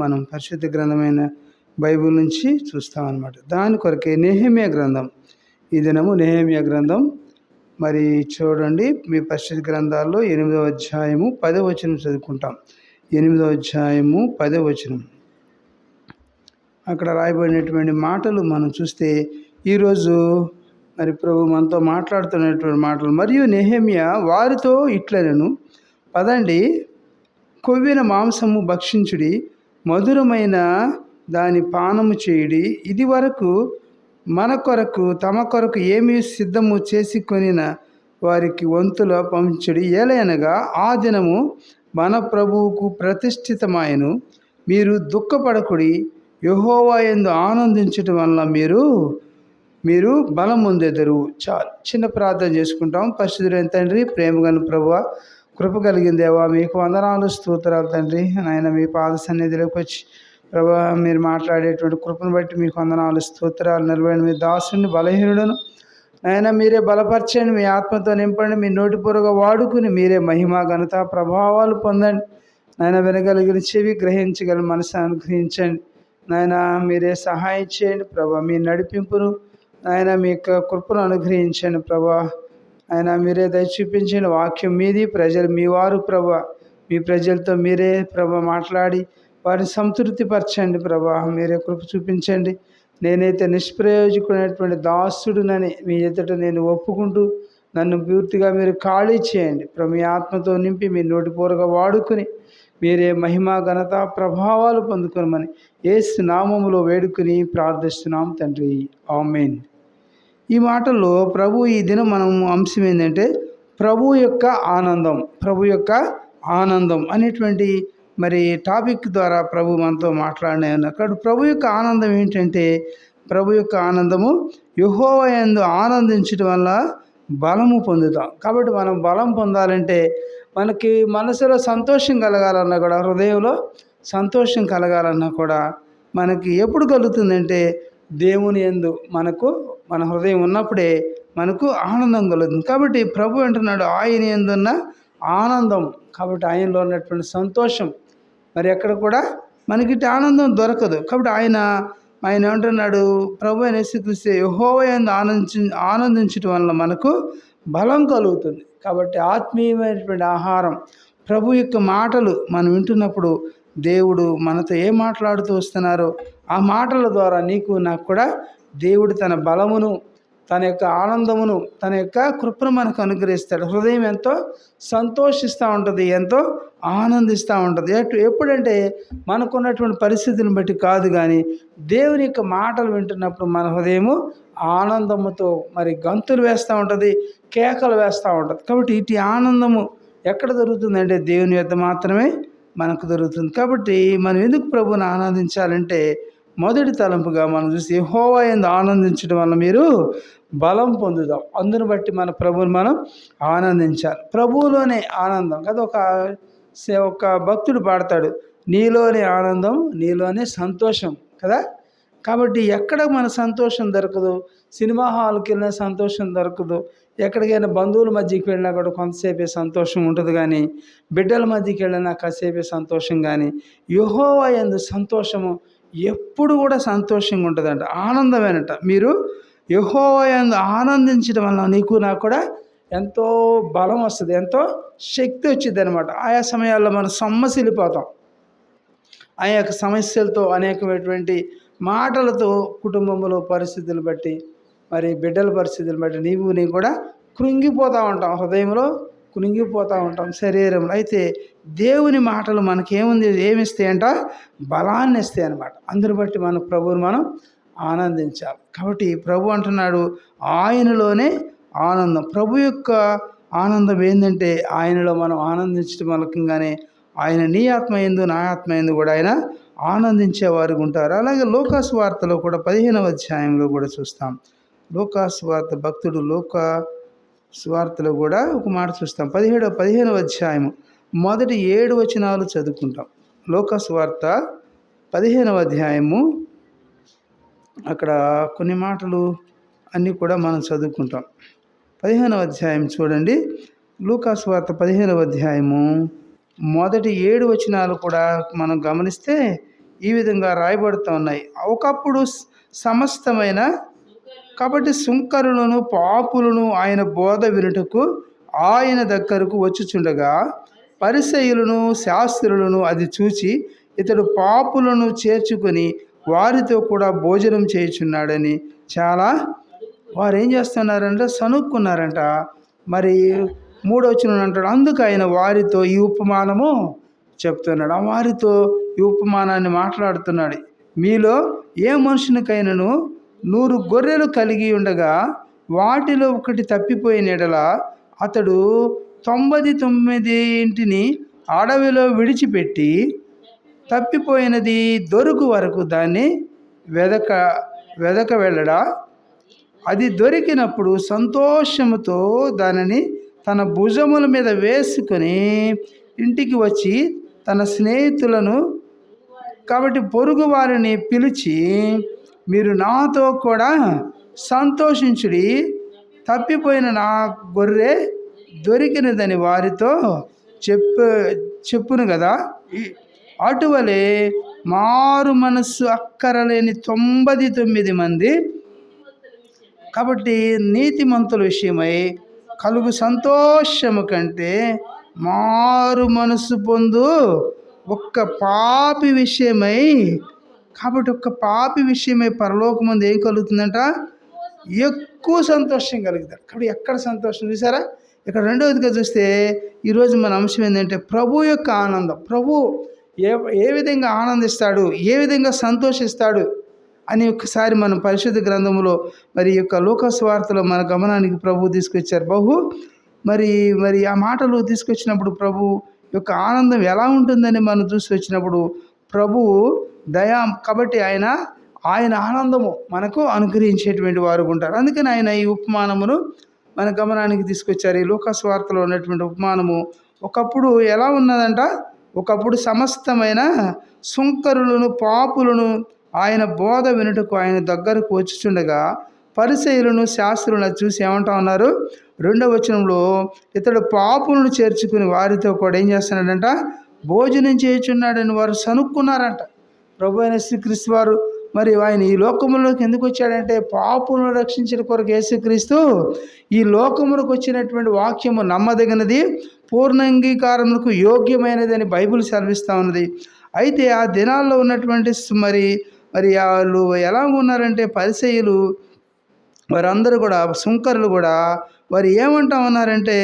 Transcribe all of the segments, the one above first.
మనం పరిశుద్ధ గ్రంథమైన బైబిల్ నుంచి చూస్తామన్నమాట. దాని కొరకే నెహెమ్యా గ్రంథం, ఈ దినము నెహెమ్యా గ్రంథం మరి చూడండి, మీ పరిశుద్ధ గ్రంథాల్లో 8వ అధ్యాయము 10వ వచనం చదువుకుంటాం. 8వ అధ్యాయము 10వ వచనం అక్కడ రాయబడినటువంటి మాటలు మనం చూస్తే ఈరోజు మరి ప్రభు మనతో మాట్లాడుతున్నటువంటి మాటలు. మరియు నెహెమ్యా వారితో ఇట్లనెను, పదండి, కొవ్విన మాంసము భక్షించుడి, మధురమైన దాని పానము చేయుడి. ఇది వరకు మన కొరకు తమ కొరకు ఏమీ సిద్ధము చేసి కొనిన వారికి వంతుల పంచుడి. ఏలయనగా ఆ దినము మన ప్రభువుకు ప్రతిష్ఠితమాయను. మీరు దుఃఖపడకుడి, యెహోవా యందు ఆనందించటం వల్ల మీరు బలం పొందెదరు. చాలు, చిన్న ప్రార్థన చేసుకుంటాం. పరిశుద్ధుడైన తండ్రి, ప్రేమగల ప్రభువా, కృప కలిగిన దేవా, మీకు వందనాలు, స్తోత్రాలు తండ్రి. నాయన, మీ పాద సన్నిధిలోకి వచ్చి ప్రభా మీరు మాట్లాడేటువంటి కృపను బట్టి మీకు వందనాలు, స్తోత్రాలు. నిలబడి మీ దాసుని బలహీనుడను నాయన మీరే బలపరచండి, మీ ఆత్మతో నింపండి, మీ నోటిపూరగా వాడుకుని మీరే మహిమ ఘనత ప్రభావాలు పొందండి. నాయన, వినగలిగిన చెవి, గ్రహించగల మనసు అనుగ్రహించండి. నాయన మీరే సహాయం చేయండి ప్రభా. మీ నడిపింపును నాయన మీ యొక్క కృపను అనుగ్రహించండి ప్రభా. ఆయన మీరే దయ చూపించండి. వాక్యం మీది, ప్రజలు మీ వారు ప్రభా. మీ ప్రజలతో మీరే ప్రభా మాట్లాడి వారిని సంతృప్తిపరచండి ప్రభా. మీరే కృప చూపించండి. నేనైతే నిష్ప్రయోజకుడైనటువంటి దాసుడునని మీ ఎదుట నేను ఒప్పుకుంటూ నన్ను పూర్తిగా మీరు ఖాళీ చేయండి ప్రభు. మీ ఆత్మతో నింపి మీ నోటిపూరగా వాడుకుని మీరే మహిమ ఘనత ప్రభావాలు పొందుకోమని యేసు నామములో వేడుకుని ప్రార్థిస్తున్నాం తండ్రి, ఆమేన్. ఈ మాటల్లో ప్రభు ఈ దినం మనం అంశం ఏంటంటే ప్రభు యొక్క ఆనందం. ప్రభు యొక్క ఆనందం అనేటువంటి మరి టాపిక్ ద్వారా ప్రభు మనతో మాట్లాడిన అక్కడ ప్రభు యొక్క ఆనందం ఏంటంటే, ప్రభు యొక్క ఆనందము యెహోవా యందు ఆనందించడం వల్ల బలము పొందుతాం. కాబట్టి మనం బలం పొందాలంటే మనకి మనసులో సంతోషం కలగాలన్నా కూడా, హృదయంలో సంతోషం కలగాలన్నా కూడా మనకి ఎప్పుడు కలుగుతుందంటే దేవుని యందు మన హృదయం ఉన్నప్పుడే మనకు ఆనందం కలుగుతుంది. కాబట్టి ప్రభు అంటున్నాడు ఆయన యందున్న ఆనందం. కాబట్టి ఆయనలో ఉన్నటువంటి సంతోషం మరి ఎక్కడ కూడా మనకి ఆనందం దొరకదు. కాబట్టి ఆయన ఏమంటున్నాడు, ప్రభు అయిన యేసుక్రీస్తు యెహోవా యందు ఆనందించడం వల్ల మనకు బలం కలుగుతుంది. కాబట్టి ఆత్మీయమైనటువంటి ఆహారం, ప్రభు యొక్క మాటలు మనం వింటున్నప్పుడు దేవుడు మనతో ఏం మాట్లాడుతూ వస్తున్నారో ఆ మాటల ద్వారా నీకు నాకు కూడా దేవుడు తన బలమును, తన యొక్క ఆనందమును, తన యొక్క కృపను మనకు అనుగ్రహిస్తాడు. హృదయం ఎంతో సంతోషిస్తూ ఉంటుంది, ఎంతో ఆనందిస్తూ ఉంటుంది. ఎప్పుడంటే మనకున్నటువంటి పరిస్థితులను బట్టి కాదు, కానీ దేవుని యొక్క మాటలు వింటున్నప్పుడు మన హృదయము ఆనందముతో మరి గంతులు వేస్తూ ఉంటుంది, కేకలు వేస్తూ ఉంటుంది. కాబట్టి ఇటు ఆనందము ఎక్కడ దొరుకుతుందంటే దేవుని యొద్ద మాత్రమే మనకు దొరుకుతుంది. కాబట్టి మనం ఎందుకు ప్రభువుని ఆనందించాలంటే మొదటి తలంపుగా మనం చూసి యెహోవా యందు ఆనందించడం వల్ల మీరు బలం పొందుదాం. అందును బట్టి మన ప్రభువుని మనం ఆనందించాలి. ప్రభువులోనే ఆనందం కదా. ఒక భక్తుడు పాడతాడు, నీలోనే ఆనందం, నీలోనే సంతోషం కదా. కాబట్టి ఎక్కడ మన సంతోషం దొరకదు, సినిమా హాల్కి వెళ్ళినా సంతోషం దొరకదు, ఎక్కడికైనా బంధువుల మధ్యకి వెళ్ళినా కూడా కొంతసేపే సంతోషం ఉంటుంది, కానీ బిడ్డల మధ్యకి వెళ్ళినా కాసేపే సంతోషం. కానీ యెహోవా యందు సంతోషము ఎప్పుడు కూడా సంతోషంగా ఉంటుందంట, ఆనందమేనట. మీరు యెహోవా యందు ఆనందించడం వల్ల నీకు నాకు కూడా ఎంతో బలం వస్తుంది, ఎంతో శక్తి వచ్చింది అనమాట. ఆయా సమయాల్లో మనం సొమ్మసిల్లిపోతాం. ఆ యొక్క సమస్యలతో, అనేకమైనటువంటి మాటలతో, కుటుంబంలో పరిస్థితులు బట్టి, మరి బిడ్డల పరిస్థితులు బట్టి నేను కూడా కృంగిపోతూ ఉంటాం, హృదయంలో కృంగిపోతూ ఉంటాం, శరీరంలో. అయితే దేవుని మాటలు మనకేముంది, ఏమిస్తాయంట, బలాన్ని ఇస్తాయి అన్నమాట. అందుని బట్టి మన ప్రభువుని మనం ఆనందించాలి. కాబట్టి ప్రభు అంటున్నాడు ఆయనలోనే ఆనందం. ప్రభు యొక్క ఆనందం ఏంటంటే ఆయనలో మనం ఆనందించడం మూలకంగానే ఆయన నీ ఆత్మ యందు నా ఆత్మ యందు కూడా ఆయన ఆనందించేవారు ఉంటారు. అలాగే లూకాసు వార్తలో కూడా 15వ అధ్యాయంలో కూడా చూస్తాం. లూకాసు వార్త భక్తుడు లూకాసు వార్తలో కూడా ఒక మాట చూస్తాం. 15వ అధ్యాయము మొదటి 7 వచనాలు చదువుకుంటాం. లూకాసు వార్త 15వ అధ్యాయము అక్కడ కొన్ని మాటలు అన్నీ కూడా మనం చదువుకుంటాం. 15వ అధ్యాయం చూడండి. లూకాసు వార్త 15వ అధ్యాయము మొదటి 7 వచనాలు కూడా మనం గమనిస్తే ఈ విధంగా రాయబడుతూ ఉన్నాయి. ఒకప్పుడు సమస్తమైన కాబట్టి సుంకరులను పాపులను ఆయన బోధ వినుటకు ఆయన దగ్గరకు వచ్చుచుండగా పరిసయ్యులను శాస్త్రులను అది చూచి ఇతడు పాపులను చేర్చుకొని వారితో కూడా భోజనం చేయుచున్నాడని చాలా వారు ఏం చేస్తున్నారంటే సనుక్కున్నారంట. మరి 3వ వచనం అంటాడు, అందుకు ఆయన వారితో ఈ ఉపమానము చెప్తున్నాడు. ఆ వారితో ఈ ఉపమానాన్ని మాట్లాడుతున్నాడు. మీలో ఏ మనుషునికైనాను 100 గొర్రెలు కలిగి ఉండగా వాటిలో ఒకటి తప్పిపోయిన ఎడల అతడు 99 అడవిలో విడిచిపెట్టి తప్పిపోయినది దొరుకు వరకు దాన్ని వెదక వెళ్ళడా? అది దొరికినప్పుడు సంతోషముతో దానిని తన భుజముల మీద వేసుకొని ఇంటికి వచ్చి తన స్నేహితులను కాబట్టి పొరుగు వారిని పిలిచి, మీరు నాతో కూడా సంతోషించుడి, తప్పిపోయిన నా గొర్రె దొరికినదని వారితో చెప్పును కదా. అటువలే మారు మనస్సు అక్కరలేని 99 మంది కాబట్టి నీతిమంతుల విషయమై కలుగు సంతోషము కంటే మారు మనస్సు పొందు ఒక్క పాపి విషయమై కాబట్టి ఒక్క పాపి విషయమై పరలోకమందు ఏం కలుగుతుందంట? ఎక్కువ సంతోషం కలుగుతారు. కాబట్టి ఎక్కడ సంతోషం చూసారా? ఇక్కడ రెండవదిగా చూస్తే ఈరోజు మన అంశం ఏంటంటే ప్రభు యొక్క ఆనందం. ప్రభు ఏ విధంగా ఆనందిస్తాడు, ఏ విధంగా సంతోషిస్తాడు అని ఒకసారి మనం పరిశుద్ధ గ్రంథంలో మరి యొక్క లూకా సువార్తలో మన గమనానికి ప్రభు తీసుకొచ్చారు. మరి ఆ మాటలు తీసుకొచ్చినప్పుడు ప్రభు యొక్క ఆనందం ఎలా ఉంటుందని మనం చూసి వచ్చినప్పుడు ప్రభు దయా కాబట్టి ఆయన ఆనందము మనకు అనుగ్రహించేటువంటి వారు ఉంటారు. అందుకని ఆయన ఈ ఉపమానమును మన గమనానికి తీసుకొచ్చారు. ఈ లూకా సువార్తలో ఉన్నటువంటి ఉపమానము ఒకప్పుడు ఎలా ఉన్నదంట? ఒకప్పుడు సమస్తమైన సుంకరులను పాపులను ఆయన బోధ వినుటకు ఆయన దగ్గరకు వచ్చుచుండగా పరిసయ్యులను శాస్త్రులను చూసి ఏమంటా ఉన్నారు? 2వ వచనంలో ఇతడు పాపులను చేర్చుకుని వారితో కూడా ఏం చేస్తున్నాడంట? భోజనం చేయుచున్నాడని వారు సనుక్కున్నారంట. ప్రభు అయిన యేసుక్రీస్తు వారు మరి ఆయన ఈ లోకములోకి ఎందుకు వచ్చాడంటే పాపులను రక్షించిన కొరకు యేసుక్రీస్తు ఈ లోకములకు వచ్చినటువంటి వాక్యము నమ్మదగినది, పూర్ణాంగీకారములకు యోగ్యమైనది అని బైబిల్ సెలవిస్తూ ఉన్నది. అయితే ఆ దినాల్లో ఉన్నటువంటి మరి వాళ్ళు ఎలా ఉన్నారంటే పరిసయ్యులు వారందరూ కూడా సుంకరులు కూడా వారు ఏమంటా ఉన్నారంటే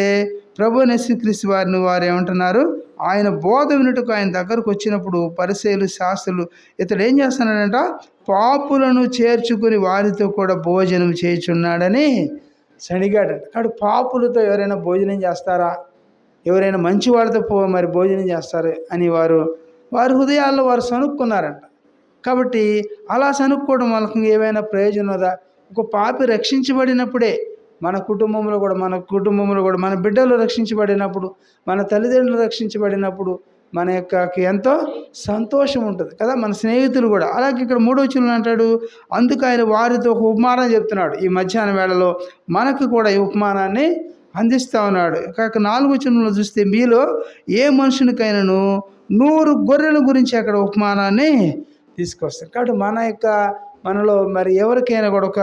ప్రభు యేసుక్రీస్తు వారిని వారు ఏమంటున్నారు? ఆయన బోధ వినుటకు ఆయన దగ్గరకు వచ్చినప్పుడు పరిసయ్యులు శాస్త్రులు ఇతడు ఏం చేస్తున్నాడంట? పాపులను చేర్చుకుని వారితో కూడా భోజనం చేయుచున్నాడని సణిగాడంట. కాబట్టి పాపులతో ఎవరైనా భోజనం చేస్తారా? ఎవరైనా మంచి వాళ్ళతో మరి భోజనం చేస్తారు అని వారి హృదయాల్లో వారు సనుక్కున్నారంట. కాబట్టి అలా సనుక్కోవడం వాళ్ళకి ఏమైనా ప్రయోజనం ఉందా? ఒక పాపి రక్షించబడినప్పుడే మన కుటుంబంలో కూడా మన బిడ్డలు రక్షించబడినప్పుడు, మన తల్లిదండ్రులు రక్షించబడినప్పుడు మన యొక్క ఎంతో సంతోషం ఉంటుంది కదా. మన స్నేహితులు కూడా అలాగే ఇక్కడ 3వ వచనంలో అంటాడు, అందుకు ఆయన వారితో ఒక ఉపమానం చెప్తున్నాడు. ఈ మధ్యాహ్న వేళలో మనకు కూడా ఈ ఉపమానాన్ని అందిస్తూ ఉన్నాడు. కాక 4వ వచనంలో చూస్తే మీలో ఏ మనుషునికైనాను 100 గొర్రెల గురించి అక్కడ ఉపమానాన్ని తీసుకొస్తారు. కాబట్టి మనలో మరి ఎవరికైనా కూడా ఒక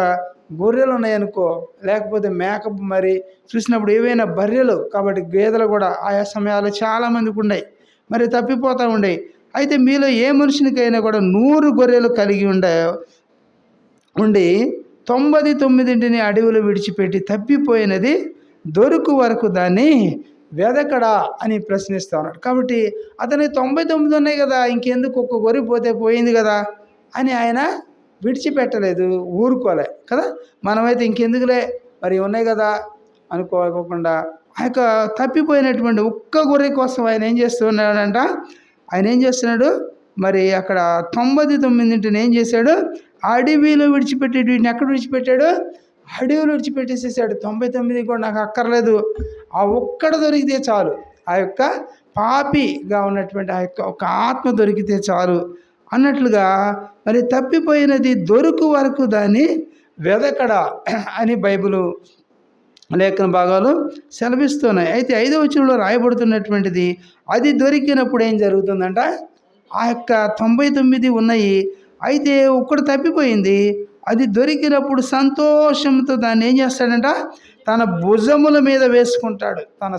గొర్రెలు ఉన్నాయనుకో, లేకపోతే మేకప్ మరి చూసినప్పుడు ఏవైనా బర్రెలు కాబట్టి గేదెలు కూడా ఆయా సమయాల్లో చాలామందికి ఉన్నాయి, మరి తప్పిపోతూ ఉండేవి. అయితే మీలో ఏ మనుషునికైనా కూడా 100 గొర్రెలు కలిగి ఉండి 99 అడవిలో విడిచిపెట్టి తప్పిపోయినది దొరుకు వరకు దాన్ని వెదకడా అని ప్రశ్నిస్తూ ఉన్నాడు. కాబట్టి అతని 99 ఉన్నాయి కదా, ఇంకెందుకు ఒక్క గొర్రె పోయింది కదా అని ఆయన విడిచిపెట్టలేదు, ఊరుకోలే కదా. మనమైతే ఇంకెందుకులే మరి ఉన్నాయి కదా అనుకోకుండా ఆ యొక్క తప్పిపోయినటువంటి ఒక్క గొర్రె కోసం ఆయన ఏం చేస్తున్నాడు మరి అక్కడ 99 ఏం చేశాడు? అడవిలో విడిచిపెట్టి వీటిని ఎక్కడ విడిచిపెట్టాడు? అడవిలో విడిచిపెట్టేసేసాడు. 99 కూడా నాకు అక్కర్లేదు, ఆ ఒక్కడ దొరికితే చాలు, ఆ యొక్క పాపిగా ఉన్నటువంటి ఆ యొక్క ఒక ఆత్మ దొరికితే చాలు అన్నట్లుగా మరి తప్పిపోయినది దొరుకు వరకు దాన్ని వెదకడా అని బైబిలు లేఖన భాగాలు సెలవిస్తున్నాయి. అయితే 5వ వచనంలో రాయబడుతున్నటువంటిది అది దొరికినప్పుడు ఏం జరుగుతుందంట? ఆ యొక్క 99 ఉన్నాయి. అయితే ఒక్కటి తప్పిపోయింది. అది దొరికినప్పుడు సంతోషంతో దాన్ని ఏం చేస్తాడంట, తన భుజముల మీద వేసుకుంటాడు. తన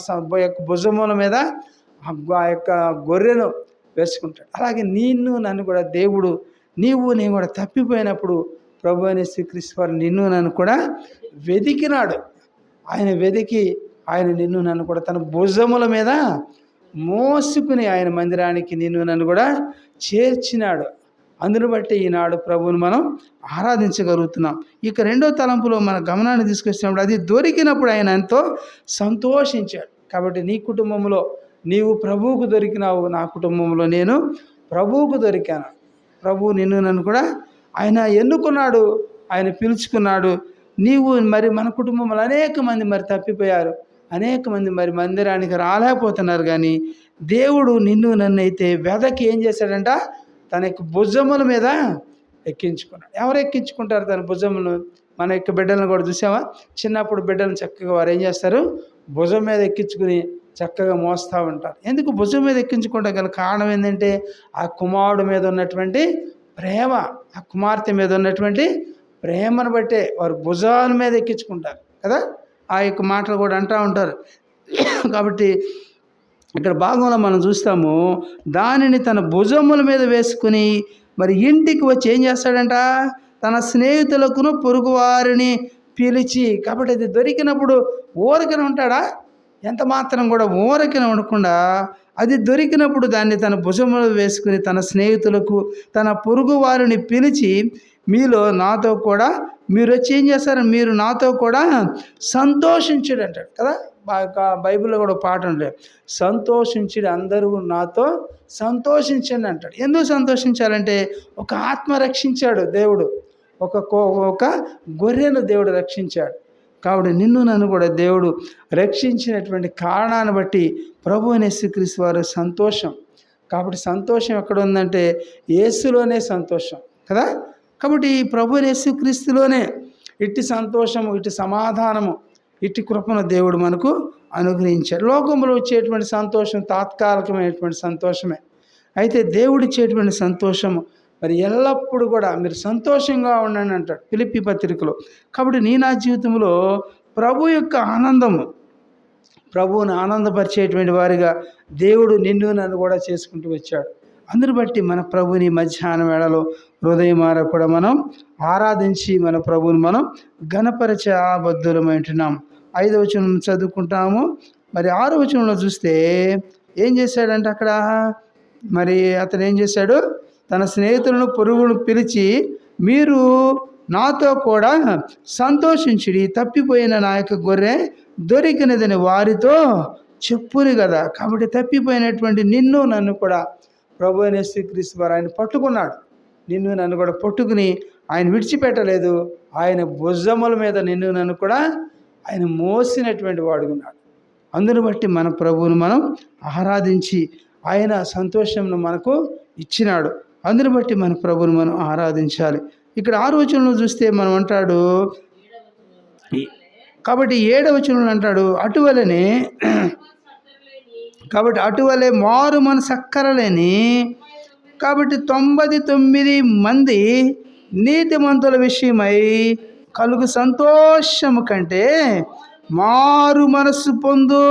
యొక్క భుజముల మీద ఆ యొక్క గొర్రెను వేసుకుంటాడు. అలాగే నిన్ను నన్ను కూడా దేవుడు, నేను కూడా తప్పిపోయినప్పుడు ప్రభు అయిన యేసుక్రీస్తు వారు నిన్ను నన్ను కూడా వెదికినాడు. ఆయన వెదికి ఆయన నిన్ను నన్ను కూడా తన భుజముల మీద మోసుకుని ఆయన మందిరానికి నిన్ను నన్ను కూడా చేర్చినాడు. అందును బట్టి ఈనాడు ప్రభువుని మనం ఆరాధించగలుగుతున్నాం. ఇక రెండో తలంపులో మన గమనాన్ని తీసుకొచ్చినప్పుడు అది దొరికినప్పుడు ఆయన ఎంతో సంతోషించాడు. కాబట్టి నీ కుటుంబంలో నీవు ప్రభువుకు దొరికినావు, నా కుటుంబంలో నేను ప్రభువుకు దొరికాను. ప్రభువు నిన్ను నన్ను కూడా ఆయన ఎన్నుకున్నాడు, ఆయన పిలుచుకున్నాడు. నీవు మరి మన కుటుంబంలో అనేక మంది మరి తప్పిపోయారు, అనేక మంది మరి మందిరానికి రాలేకపోతున్నారు. కానీ దేవుడు నిన్ను నన్ను అయితే వెదకి ఏం చేశాడంట, తన యొక్క భుజముల మీద ఎక్కించుకున్నాడు. ఎవరు ఎక్కించుకుంటారు తన భుజములు? మన యొక్క బిడ్డలను కూడా చూసావా? చిన్నప్పుడు బిడ్డలను చక్కగా వారు ఏం చేస్తారు, భుజం మీద ఎక్కించుకుని చక్కగా మోస్తూ ఉంటారు. ఎందుకు భుజం మీద ఎక్కించుకుంటే గల కారణం ఏంటంటే ఆ కుమారుడు మీద ఉన్నటువంటి ప్రేమ, ఆ కుమార్తె మీద ఉన్నటువంటి ప్రేమను బట్టే వారు భుజాల మీద ఎక్కించుకుంటారు కదా. ఆ యొక్క మాటలు కూడా అంటూ ఉంటారు. కాబట్టి ఇక్కడ భాగంలో మనం చూస్తాము, దానిని తన భుజముల మీద వేసుకుని మరి ఇంటికి వచ్చి ఏం చేస్తాడంట, తన స్నేహితులకును పొరుగు వారిని పిలిచి. కాబట్టి అది దొరికినప్పుడు ఊరికనే ఉంటాడా? ఎంత మాత్రం కూడా ఊరికనే ఉండకుండా అది దొరికినప్పుడు దాన్ని తన భుజములో వేసుకుని తన స్నేహితులకు తన పొరుగు వారిని పిలిచి, మీలో నాతో కూడా మీరు వచ్చి ఏం చేస్తారు, మీరు నాతో కూడా సంతోషించుడు అంటాడు కదా. బైబిల్లో కూడా పాట ఉంటాడు, సంతోషించుడు అందరూ నాతో సంతోషించండి అంటాడు. ఎందుకు సంతోషించాలంటే ఒక ఆత్మ రక్షించాడు దేవుడు, ఒక గొర్రెను దేవుడు రక్షించాడు. కాబట్టి నిన్ను నన్ను కూడా దేవుడు రక్షించినటువంటి కారణాన్ని బట్టి ప్రభు అయిన యేసుక్రీస్తు వారి సంతోషం. కాబట్టి సంతోషం ఎక్కడ ఉందంటే యేసులోనే సంతోషం కదా. కాబట్టి ప్రభు అయిన యేసుక్రీస్తులోనే ఇట్టి సంతోషము, ఇట్టి సమాధానము, ఇట్టి కృపను దేవుడు మనకు అనుగ్రహించాడు. లోకంలో వచ్చేటువంటి సంతోషం తాత్కాలికమైనటువంటి సంతోషమే. అయితే దేవుడిచ్చేటువంటి సంతోషము మరి ఎల్లప్పుడూ కూడా మీరు సంతోషంగా ఉండండి అంటాడు ఫిలిప్పీ పత్రికలో. కాబట్టి నా జీవితంలో ప్రభు యొక్క ఆనందము, ప్రభువును ఆనందపరిచేటువంటి వారిగా దేవుడు నిన్ను నన్ను కూడా చేసుకుంటూ వచ్చాడు. అందును బట్టి మన ప్రభుని మధ్యాహ్నం వేళలో హృదయమార కూడా మనం ఆరాధించి మన ప్రభువుని మనం ఘనపరిచే ఆబద్ధులమైంటున్నాం. 5వ వచనం చదువుకుంటాము. మరి 6వ వచనంలో చూస్తే ఏం చేశాడంటే అక్కడ మరి అతను ఏం చేశాడు, తన స్నేహితులను పొరుగును పిలిచి, మీరు నాతో కూడా సంతోషించుడి, తప్పిపోయిన నా యొక్క గొర్రె దొరికినదని వారితో చెప్పుని కదా. కాబట్టి తప్పిపోయినటువంటి నిన్ను నన్ను కూడా ప్రభు అయిన యేసుక్రీస్తు వారు ఆయన పట్టుకున్నాడు. నిన్ను నన్ను కూడా పట్టుకుని ఆయన విడిచిపెట్టలేదు. ఆయన భుజముల మీద నిన్ను నన్ను కూడా ఆయన మోసినటువంటి వాడుకున్నాడు. అందును బట్టి మన ప్రభువును మనం ఆరాధించి ఆయన సంతోషంను మనకు ఇచ్చినాడు. అందును బట్టి మన ప్రభువును మనం ఆరాధించాలి. ఇక్కడ 6వ వచనంలో చూస్తే మనం అంటాడు, కాబట్టి 7వ వచనంలో అంటాడు, అటువలే మారు మనసు అక్కరలేని కాబట్టి 99 మంది నీతిమంతుల విషయమై కలుగు సంతోషము కంటే మారు మనస్సు పొందు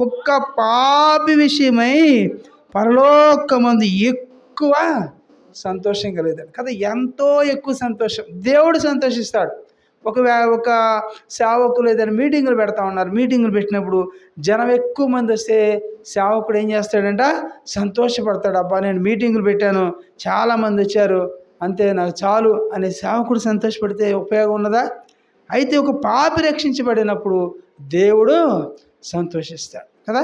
ఒక్క పాపి విషయమై పరలోకమందు ఎక్కువ సంతోషం కలిగేదాన్ని కదా. ఎంతో ఎక్కువ సంతోషం దేవుడు సంతోషిస్తాడు. ఒక సేవకులు ఏదైనా మీటింగులు పెడతా ఉన్నారు, మీటింగులు పెట్టినప్పుడు జనం ఎక్కువ మంది వస్తే సేవకుడు ఏం చేస్తాడంట, సంతోషపడతాడు. అబ్బా నేను మీటింగులు పెట్టాను, చాలామంది వచ్చారు, అంతే నాకు చాలు అనే సేవకుడు సంతోషపడితే ఉపయోగం ఉన్నదా? అయితే ఒక పాపి రక్షించబడినప్పుడు దేవుడు సంతోషిస్తాడు కదా.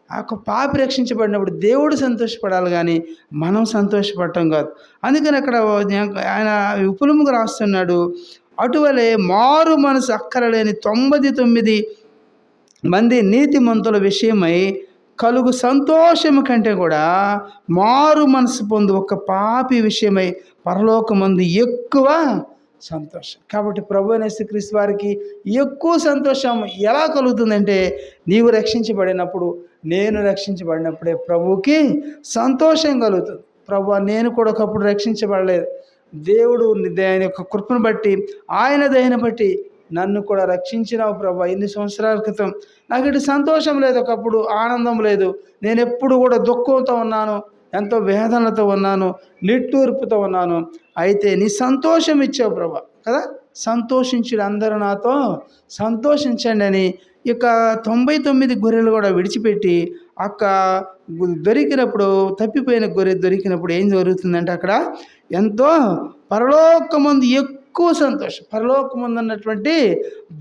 ఆ యొక్క పాపి రక్షించబడినప్పుడు దేవుడు సంతోషపడాలి, కానీ మనం సంతోషపడటం కాదు. అందుకని అక్కడ ఆయన విపులముగా రాస్తున్నాడు, అటువలే మారు మనసు అక్కరలేని 99 మంది నీతిమంతుల విషయమై కలుగు సంతోషము కంటే కూడా మారు మనసు పొందు ఒక పాపి విషయమై పరలోకమందు ఎక్కువ సంతోషం. కాబట్టి ప్రభు అయిన యేసుక్రీస్తు వారికి ఎక్కువ సంతోషం ఎలా కలుగుతుందంటే, నీవు రక్షించబడినప్పుడు, నేను రక్షించబడినప్పుడే ప్రభువుకి సంతోషం కలుగుతుంది. ప్రభువా నేను కూడా ఒకప్పుడు రక్షించబడలేదు, దేవుడు ఆయన యొక్క కృపను బట్టి, ఆయన దయను బట్టి నన్ను కూడా రక్షించినావు ప్రభువా. ఇన్ని సంవత్సరాల క్రితం నాకు ఇటు సంతోషం లేదు, ఒకప్పుడు ఆనందం లేదు, నేను ఎప్పుడు కూడా దుఃఖంతో ఉన్నాను, ఎంతో వేదనలతో ఉన్నాను, నిట్టూర్పుతో ఉన్నాను. అయితే నీ సంతోషం ఇచ్చావు ప్రభువా కదా, సంతోషించుడు అందరూ నాతో సంతోషించండి అని ఇక 99 గొర్రెలు కూడా విడిచిపెట్టి అక్క దొరికినప్పుడు, తప్పిపోయిన గొర్రె దొరికినప్పుడు ఏం జరుగుతుందంటే అక్కడ ఎంతో పరలోకమందు ఎక్కువ సంతోషం, పరలోకమందు ఉన్నటువంటి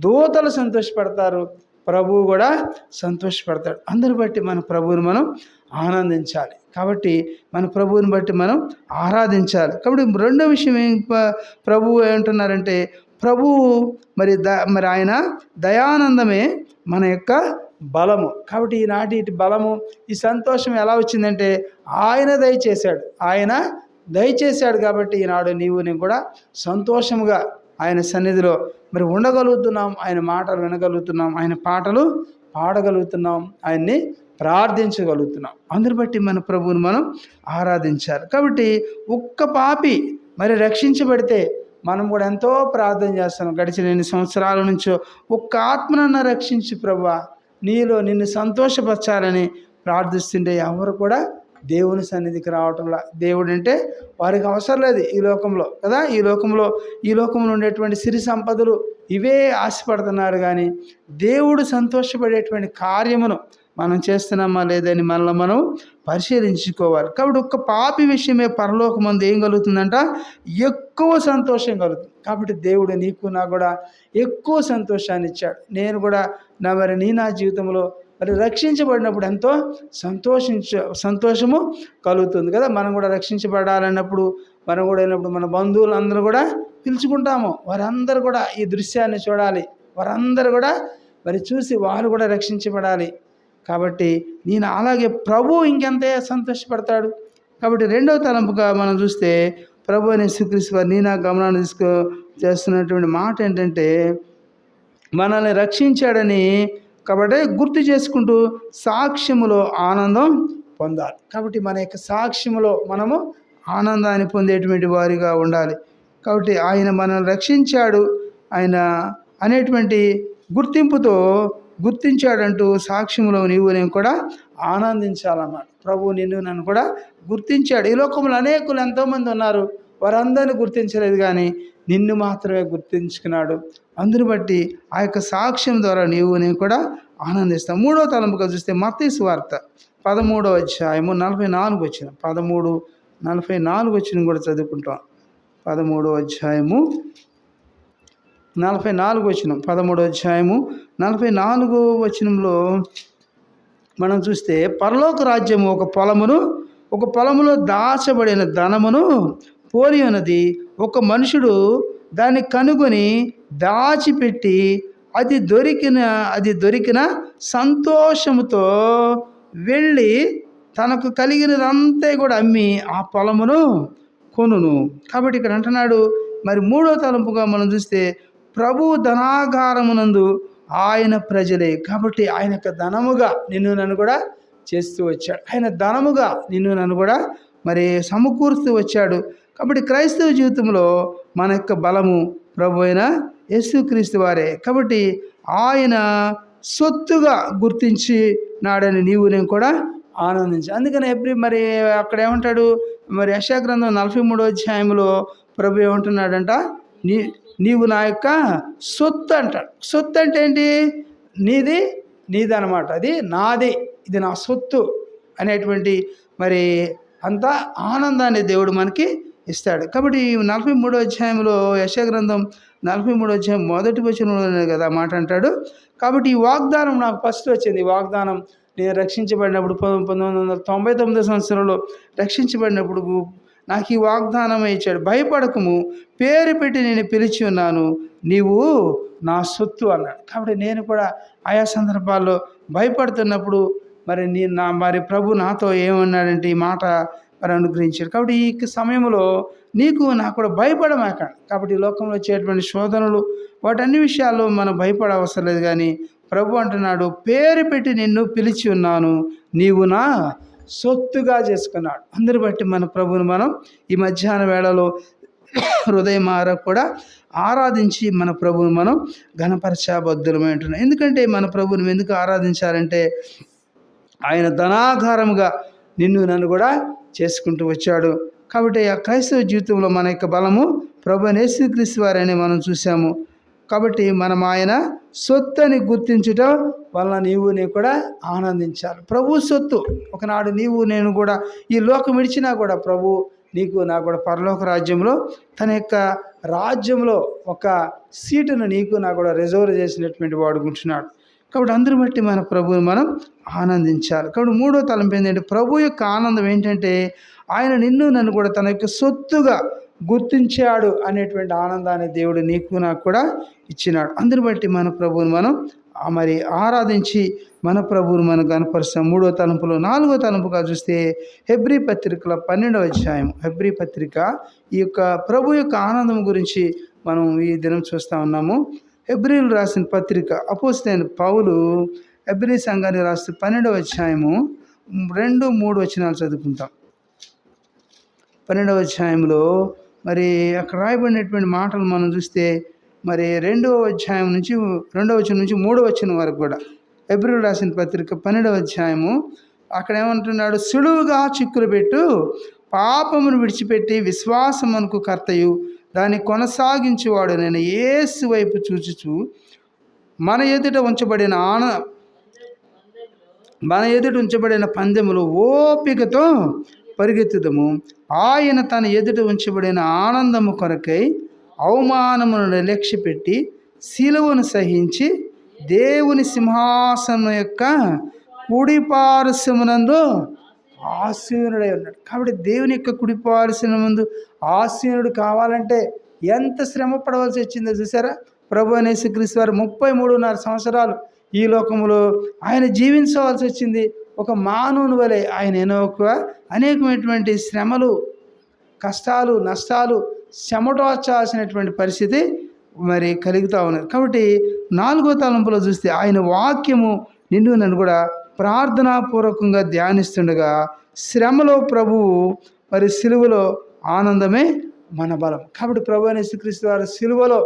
దూతలు సంతోషపడతారు, ప్రభువు కూడా సంతోషపడతాడు. అందరి బట్టి మన ప్రభువుని మనం ఆనందించాలి. కాబట్టి మన ప్రభువుని బట్టి మనం ఆరాధించాలి. కాబట్టి రెండో విషయం ప్రభువు ఏమంటున్నారంటే, ప్రభువు మరి ఆయన దయానందమే మన యొక్క బలము. కాబట్టి ఈనాటి ఇటు బలము, ఈ సంతోషం ఎలా వచ్చిందంటే ఆయన దయచేశాడు కాబట్టి ఈనాడు నేను కూడా సంతోషముగా ఆయన సన్నిధిలో మరి ఉండగలుగుతున్నాం, ఆయన మాటలు వినగలుగుతున్నాం, ఆయన పాటలు పాడగలుగుతున్నాం, ఆయన్ని ప్రార్థించగలుగుతున్నాం. అందరి బట్టి మన ప్రభువుని మనం ఆరాధించాలి. కాబట్టి ఒక్క పాపి మరి రక్షించబడితే మనం కూడా ఎంతో ప్రార్థన చేస్తున్నాం. గడిచిన 2 సంవత్సరాల నుంచో ఒక్క ఆత్మనన్నా రక్షించి ప్రభువా, నీలో నిన్ను సంతోషపరచాలని ప్రార్థిస్తుంటే ఎవరు కూడా దేవుని సన్నిధికి రావటంలా. దేవుడు అంటే వారికి అవసరం లేదు ఈ లోకంలో కదా, ఈ లోకంలో ఉండేటువంటి సిరి సంపదలు ఇవే ఆశపడుతున్నారు. కానీ దేవుడు సంతోషపడేటువంటి కార్యమును మనం చేస్తున్నామా లేదని మనల్ని మనం పరిశీలించుకోవాలి. కాబట్టి ఒక్క పాపి విషయమే పరలోకమందు ఏం కలుగుతుందంట, ఎక్కువ సంతోషం కలుగుతుంది. కాబట్టి దేవుడు నీకు నాకు కూడా ఎక్కువ సంతోషాన్ని ఇచ్చాడు. నేను కూడా నా జీవితంలో మరి రక్షించబడినప్పుడు ఎంతో సంతోషము కలుగుతుంది కదా. మనం కూడా రక్షించబడాలన్నప్పుడు మనం కూడా వెళ్ళినప్పుడు మన బంధువులందరూ కూడా పిలుచుకుంటాము, వారందరూ కూడా ఈ దృశ్యాన్ని చూడాలి, వారందరూ కూడా మరి చూసి వారు కూడా రక్షించబడాలి. కాబట్టి నేను అలాగే ప్రభు ఇంకెంత సంతోషపడతాడు. కాబట్టి రెండవ తలంపుగా మనం చూస్తే ప్రభు అనే యేసుక్రీస్తు వారు నా గమనాన్ని చేస్తున్నటువంటి మాట ఏంటంటే, మనల్ని రక్షించాడని కాబట్టి గుర్తు చేసుకుంటూ సాక్ష్యములో ఆనందం పొందాలి. కాబట్టి మన యొక్క సాక్ష్యములో మనము ఆనందాన్ని పొందేటువంటి వారిగా ఉండాలి. కాబట్టి ఆయన మనల్ని రక్షించాడు, ఆయన అనేటువంటి గుర్తింపుతో గుర్తించాడంటూ సాక్ష్యంలో నేను కూడా ఆనందించాలన్నమాట. ప్రభు నన్ను కూడా గుర్తించాడు. ఈ లోకంలో అనేకులు ఎంతోమంది ఉన్నారు, వారందరినీ గుర్తించలేదు, కానీ నిన్ను మాత్రమే గుర్తించుకున్నాడు. అందుని బట్టి ఆ యొక్క సాక్ష్యం ద్వారా నేను కూడా ఆనందిస్తాం. మూడో తలంపుగా చూస్తే మత్తయి సువార్త 13వ అధ్యాయము 44 వచనం, 13:44 వచనం కూడా చదువుకుంటాం. 13వ అధ్యాయము 44 వచనం, 13వ అధ్యాయము 44వ వచనంలో మనం చూస్తే, పరలోక రాజ్యము ఒక పొలములో దాచబడిన ధనమును పోలి ఉన్నది. ఒక మనుషుడు దాన్ని కనుగొని దాచిపెట్టి అది దొరికిన సంతోషముతో వెళ్ళి తనకు కలిగినదంతా కూడా అమ్మి ఆ పొలమును కొనును. కాబట్టి ఇక్కడ అంటున్నాడు, మరి మూడో తలంపుగా మనం చూస్తే ప్రభు ధనాగారమునందు ఆయన ప్రజలే. కాబట్టి ఆయన యొక్క ధనముగా నన్ను కూడా చేస్తూ వచ్చాడు, ఆయన ధనముగా నన్ను కూడా మరి సమకూరుస్తూ వచ్చాడు. కాబట్టి క్రైస్తవ జీవితంలో మన యొక్క బలము ప్రభు అయిన యేసుక్రీస్తు వారే. కాబట్టి ఆయన సొత్తుగా గుర్తించి నాడని నేను కూడా ఆనందించి. అందుకని మరి అక్కడ ఏమంటాడు, మరి యెషయా గ్రంథం 43వ అధ్యాయంలో ప్రభు ఏమంటున్నాడంట, నీవు నా యొక్క సొత్తు అంటాడు. సొత్తు అంటే ఏంటి, నీదనమాట, అది నాది, ఇది నా సొత్తు అనేటువంటి మరి అంత ఆనందాన్ని దేవుడు మనకి ఇస్తాడు. కాబట్టి 43వ అధ్యాయంలో యెషయా గ్రంథం 43వ అధ్యాయం 1వ వచనంలోనే కదా మాట అంటాడు. కాబట్టి ఈ వాగ్దానం నాకు ఫస్ట్ వచ్చింది. ఈ వాగ్దానం నేను రక్షించబడినప్పుడు 1999 సంవత్సరంలో రక్షించబడినప్పుడు నాకు ఈ వాగ్దానం ఇచ్చాడు, భయపడకము, పేరు పెట్టి నేను పిలిచి ఉన్నాను, నీవు నా సొత్తు అన్నాడు. కాబట్టి నేను కూడా ఆయా సందర్భాల్లో భయపడుతున్నప్పుడు మరి ప్రభు నాతో ఏమన్నాడంటే ఈ మాట మరి అనుగ్రహించాడు. కాబట్టి ఈ సమయంలో నాకు కూడా భయపడమాకండి. కాబట్టి ఈ లోకంలో వచ్చేటువంటి శోధనలు వాటన్ని విషయాల్లో మనం భయపడ అవసరం లేదు. కానీ ప్రభు అంటున్నాడు, పేరు పెట్టి నిన్ను పిలిచి ఉన్నాను, నీవు నా సొత్తుగా చేసుకున్నాడు. అందరి బట్టి మన ప్రభువుని మనం ఈ మధ్యాహ్న వేళలో హృదయమార కూడా ఆరాధించి మన ప్రభువుని మనం ఘనపరచబద్దులమై ఉంటున్నాం. ఎందుకంటే మన ప్రభువుని ఎందుకు ఆరాధించాలంటే ఆయన ధనాగారముగా నిన్ను నన్ను కూడా చేసుకుంటూ వచ్చాడు. కాబట్టి ఆ క్రైస్తవ జీవితంలో మన యొక్క బలము ప్రభువైన యేసుక్రీస్తు వారని మనం చూసాము. కాబట్టి మనం ఆయన సొత్తు అని గుర్తించటం వలన నీవు నేను కూడా ఆనందించాలి. ప్రభు సొత్తు. ఒకనాడు నీవు నేను కూడా ఈ లోకం విడిచినా కూడా ప్రభు నీకు నాకు కూడా పరలోక రాజ్యంలో తన యొక్క రాజ్యంలో ఒక సీటును నీకు నాకు కూడా రిజర్వ్ చేసినటువంటి వాడుకుంటున్నాడు. కాబట్టి అందరూ బట్టి మన ప్రభువుని మనం ఆనందించాలి. కాబట్టి మూడో తలంపు ఏంటంటే ప్రభు యొక్క ఆనందం ఏంటంటే ఆయన నిన్ను నన్ను కూడా తన యొక్క సొత్తుగా గుర్తించాడు అనేటువంటి ఆనందాన్ని దేవుడు నీకు నాకు కూడా ఇచ్చినాడు. అందరూ బట్టి మన ప్రభువుని మనం మరి ఆరాధించి మన ప్రభువుని మనం కనపరుస్తాం. మూడో తలంపులో నాలుగో తలంపుగా చూస్తే హెబ్రీ పత్రికల 12వ అధ్యాయం. హెబ్రీ పత్రిక ఈ యొక్క ప్రభు యొక్క ఆనందం గురించి మనం ఈ దినం చూస్తూ ఉన్నాము. హెబ్రీలు రాసిన పత్రిక అపోస్తలుడైన పౌలు హెబ్రీ సంఘాన్ని రాస్తూ 12వ అధ్యాయము 2-3 వచనాలు చదువుకుంటాం. 12వ అధ్యాయంలో మరి అక్కడ రాయబడినటువంటి మాటలు మనం చూస్తే మరి 2వ అధ్యాయం నుంచి 2వ వచనం నుంచి 3వ వచనం వరకు కూడా హెబ్రీలు రాసిన పత్రిక 12వ అధ్యాయము అక్కడ ఏమంటున్నాడు, సులువుగా చిక్కులు పెట్టు పాపమును విడిచిపెట్టి విశ్వాసమునకు కర్తయు దాన్ని కొనసాగించేవాడు నేను యేసు వైపు చూచుచు మన ఎదుట ఉంచబడిన పందెములు ఓపికతో పరిగెత్తుదము. ఆయన తన ఎదుట ఉంచబడిన ఆనందము కొరకై అవమానమును నిర్లక్ష్యపెట్టి శిలువను సహించి దేవుని సింహాసనం యొక్క కుడి పార్శ్వమునందు ఆసీనుడై ఉన్నాడు. కాబట్టి దేవుని యొక్క కుడి పార్శ్వమునందు ఆసీనుడు కావాలంటే ఎంత శ్రమ పడవలసి వచ్చిందో చూసారా. ప్రభువైన యేసుక్రీస్తు వారు 33.5 సంవత్సరాలు ఈ లోకములో ఆయన జీవించవలసి వచ్చింది. ఒక మానవుని వలె ఆయన అనేకమైనటువంటి శ్రమలు, కష్టాలు, నష్టాలు చెమటోర్చాల్సినటువంటి పరిస్థితి మరి కలుగుతూ ఉన్నది. కాబట్టి నాలుగో తలంపులో చూస్తే ఆయన వాక్యము నిన్ను నన్ను కూడా ప్రార్థనాపూర్వకంగా ధ్యానిస్తుండగా శ్రమలో ప్రభువు మరి సిలువలో ఆనందమే మన బలం. కాబట్టి ప్రభువైన యేసుక్రీస్తు వారు సిలువలో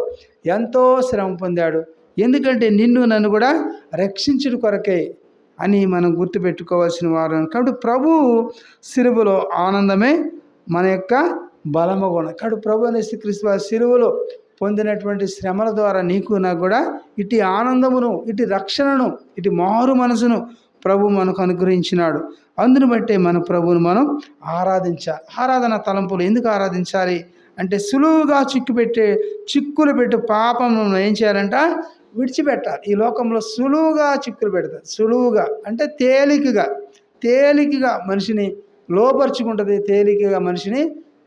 ఎంతో శ్రమ పొందాడు. ఎందుకంటే నిన్ను నన్ను కూడా రక్షించుట కొరకే అని మనం గుర్తుపెట్టుకోవాల్సిన వారు. కాబట్టి ప్రభువు సిలువలో ఆనందమే మన యొక్క బలము కూడా. కాబట్టి ప్రభువైన యేసుక్రీస్తు వారి సిలువలో పొందినటువంటి శ్రమల ద్వారా నీకు నాకు కూడా ఇటు ఆనందమును, ఇటు రక్షణను, ఇటు మారు మనసును ప్రభు మనకు అనుగ్రహించినాడు. అందును బట్టే మన ప్రభువును మనం ఆరాధించాలి. ఆరాధన తలంపులు ఎందుకు ఆరాధించాలి అంటే సులువుగా చిక్కులు పెట్టి పాపం ఏం చేయాలంట విడిచిపెట్టాలి. ఈ లోకంలో సులువుగా చిక్కులు పెడతారు. సులువుగా అంటే తేలికగా మనిషిని లోపరుచుకుంటుంది, తేలికగా మనిషిని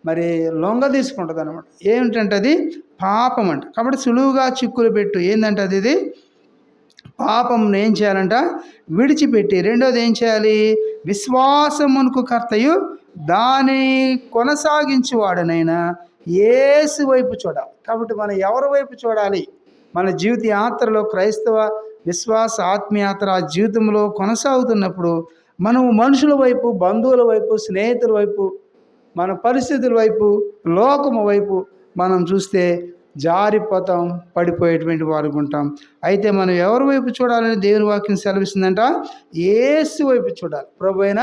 మరి లొంగ తీసుకుంటుంది అనమాట. ఏమిటంటే అది పాపం అంట. కాబట్టి సులువుగా చిక్కులు పెట్టు ఏంటంటే ఇది పాపం ఏం చేయాలంట విడిచిపెట్టి. రెండోది ఏం చేయాలి, విశ్వాసమునకు కర్తయు దాని కొనసాగించేవాడనైనా యేసు వైపు చూడాలి. కాబట్టి మనం ఎవరి వైపు చూడాలి? మన జీవిత యాత్రలో క్రైస్తవ విశ్వాస ఆత్మయాత్ర జీవితంలో కొనసాగుతున్నప్పుడు మనము మనుషుల వైపు, బంధువుల వైపు, స్నేహితుల వైపు, మన పరిస్థితుల వైపు, లోకము వైపు మనం చూస్తే జారిపోతాం, పడిపోయేటువంటి వారు ఉంటాం. అయితే మనం ఎవరి వైపు చూడాలని దేవుని వాక్యం సెలవిస్తుందంట, యేసు వైపు చూడాలి. ప్రభు అయిన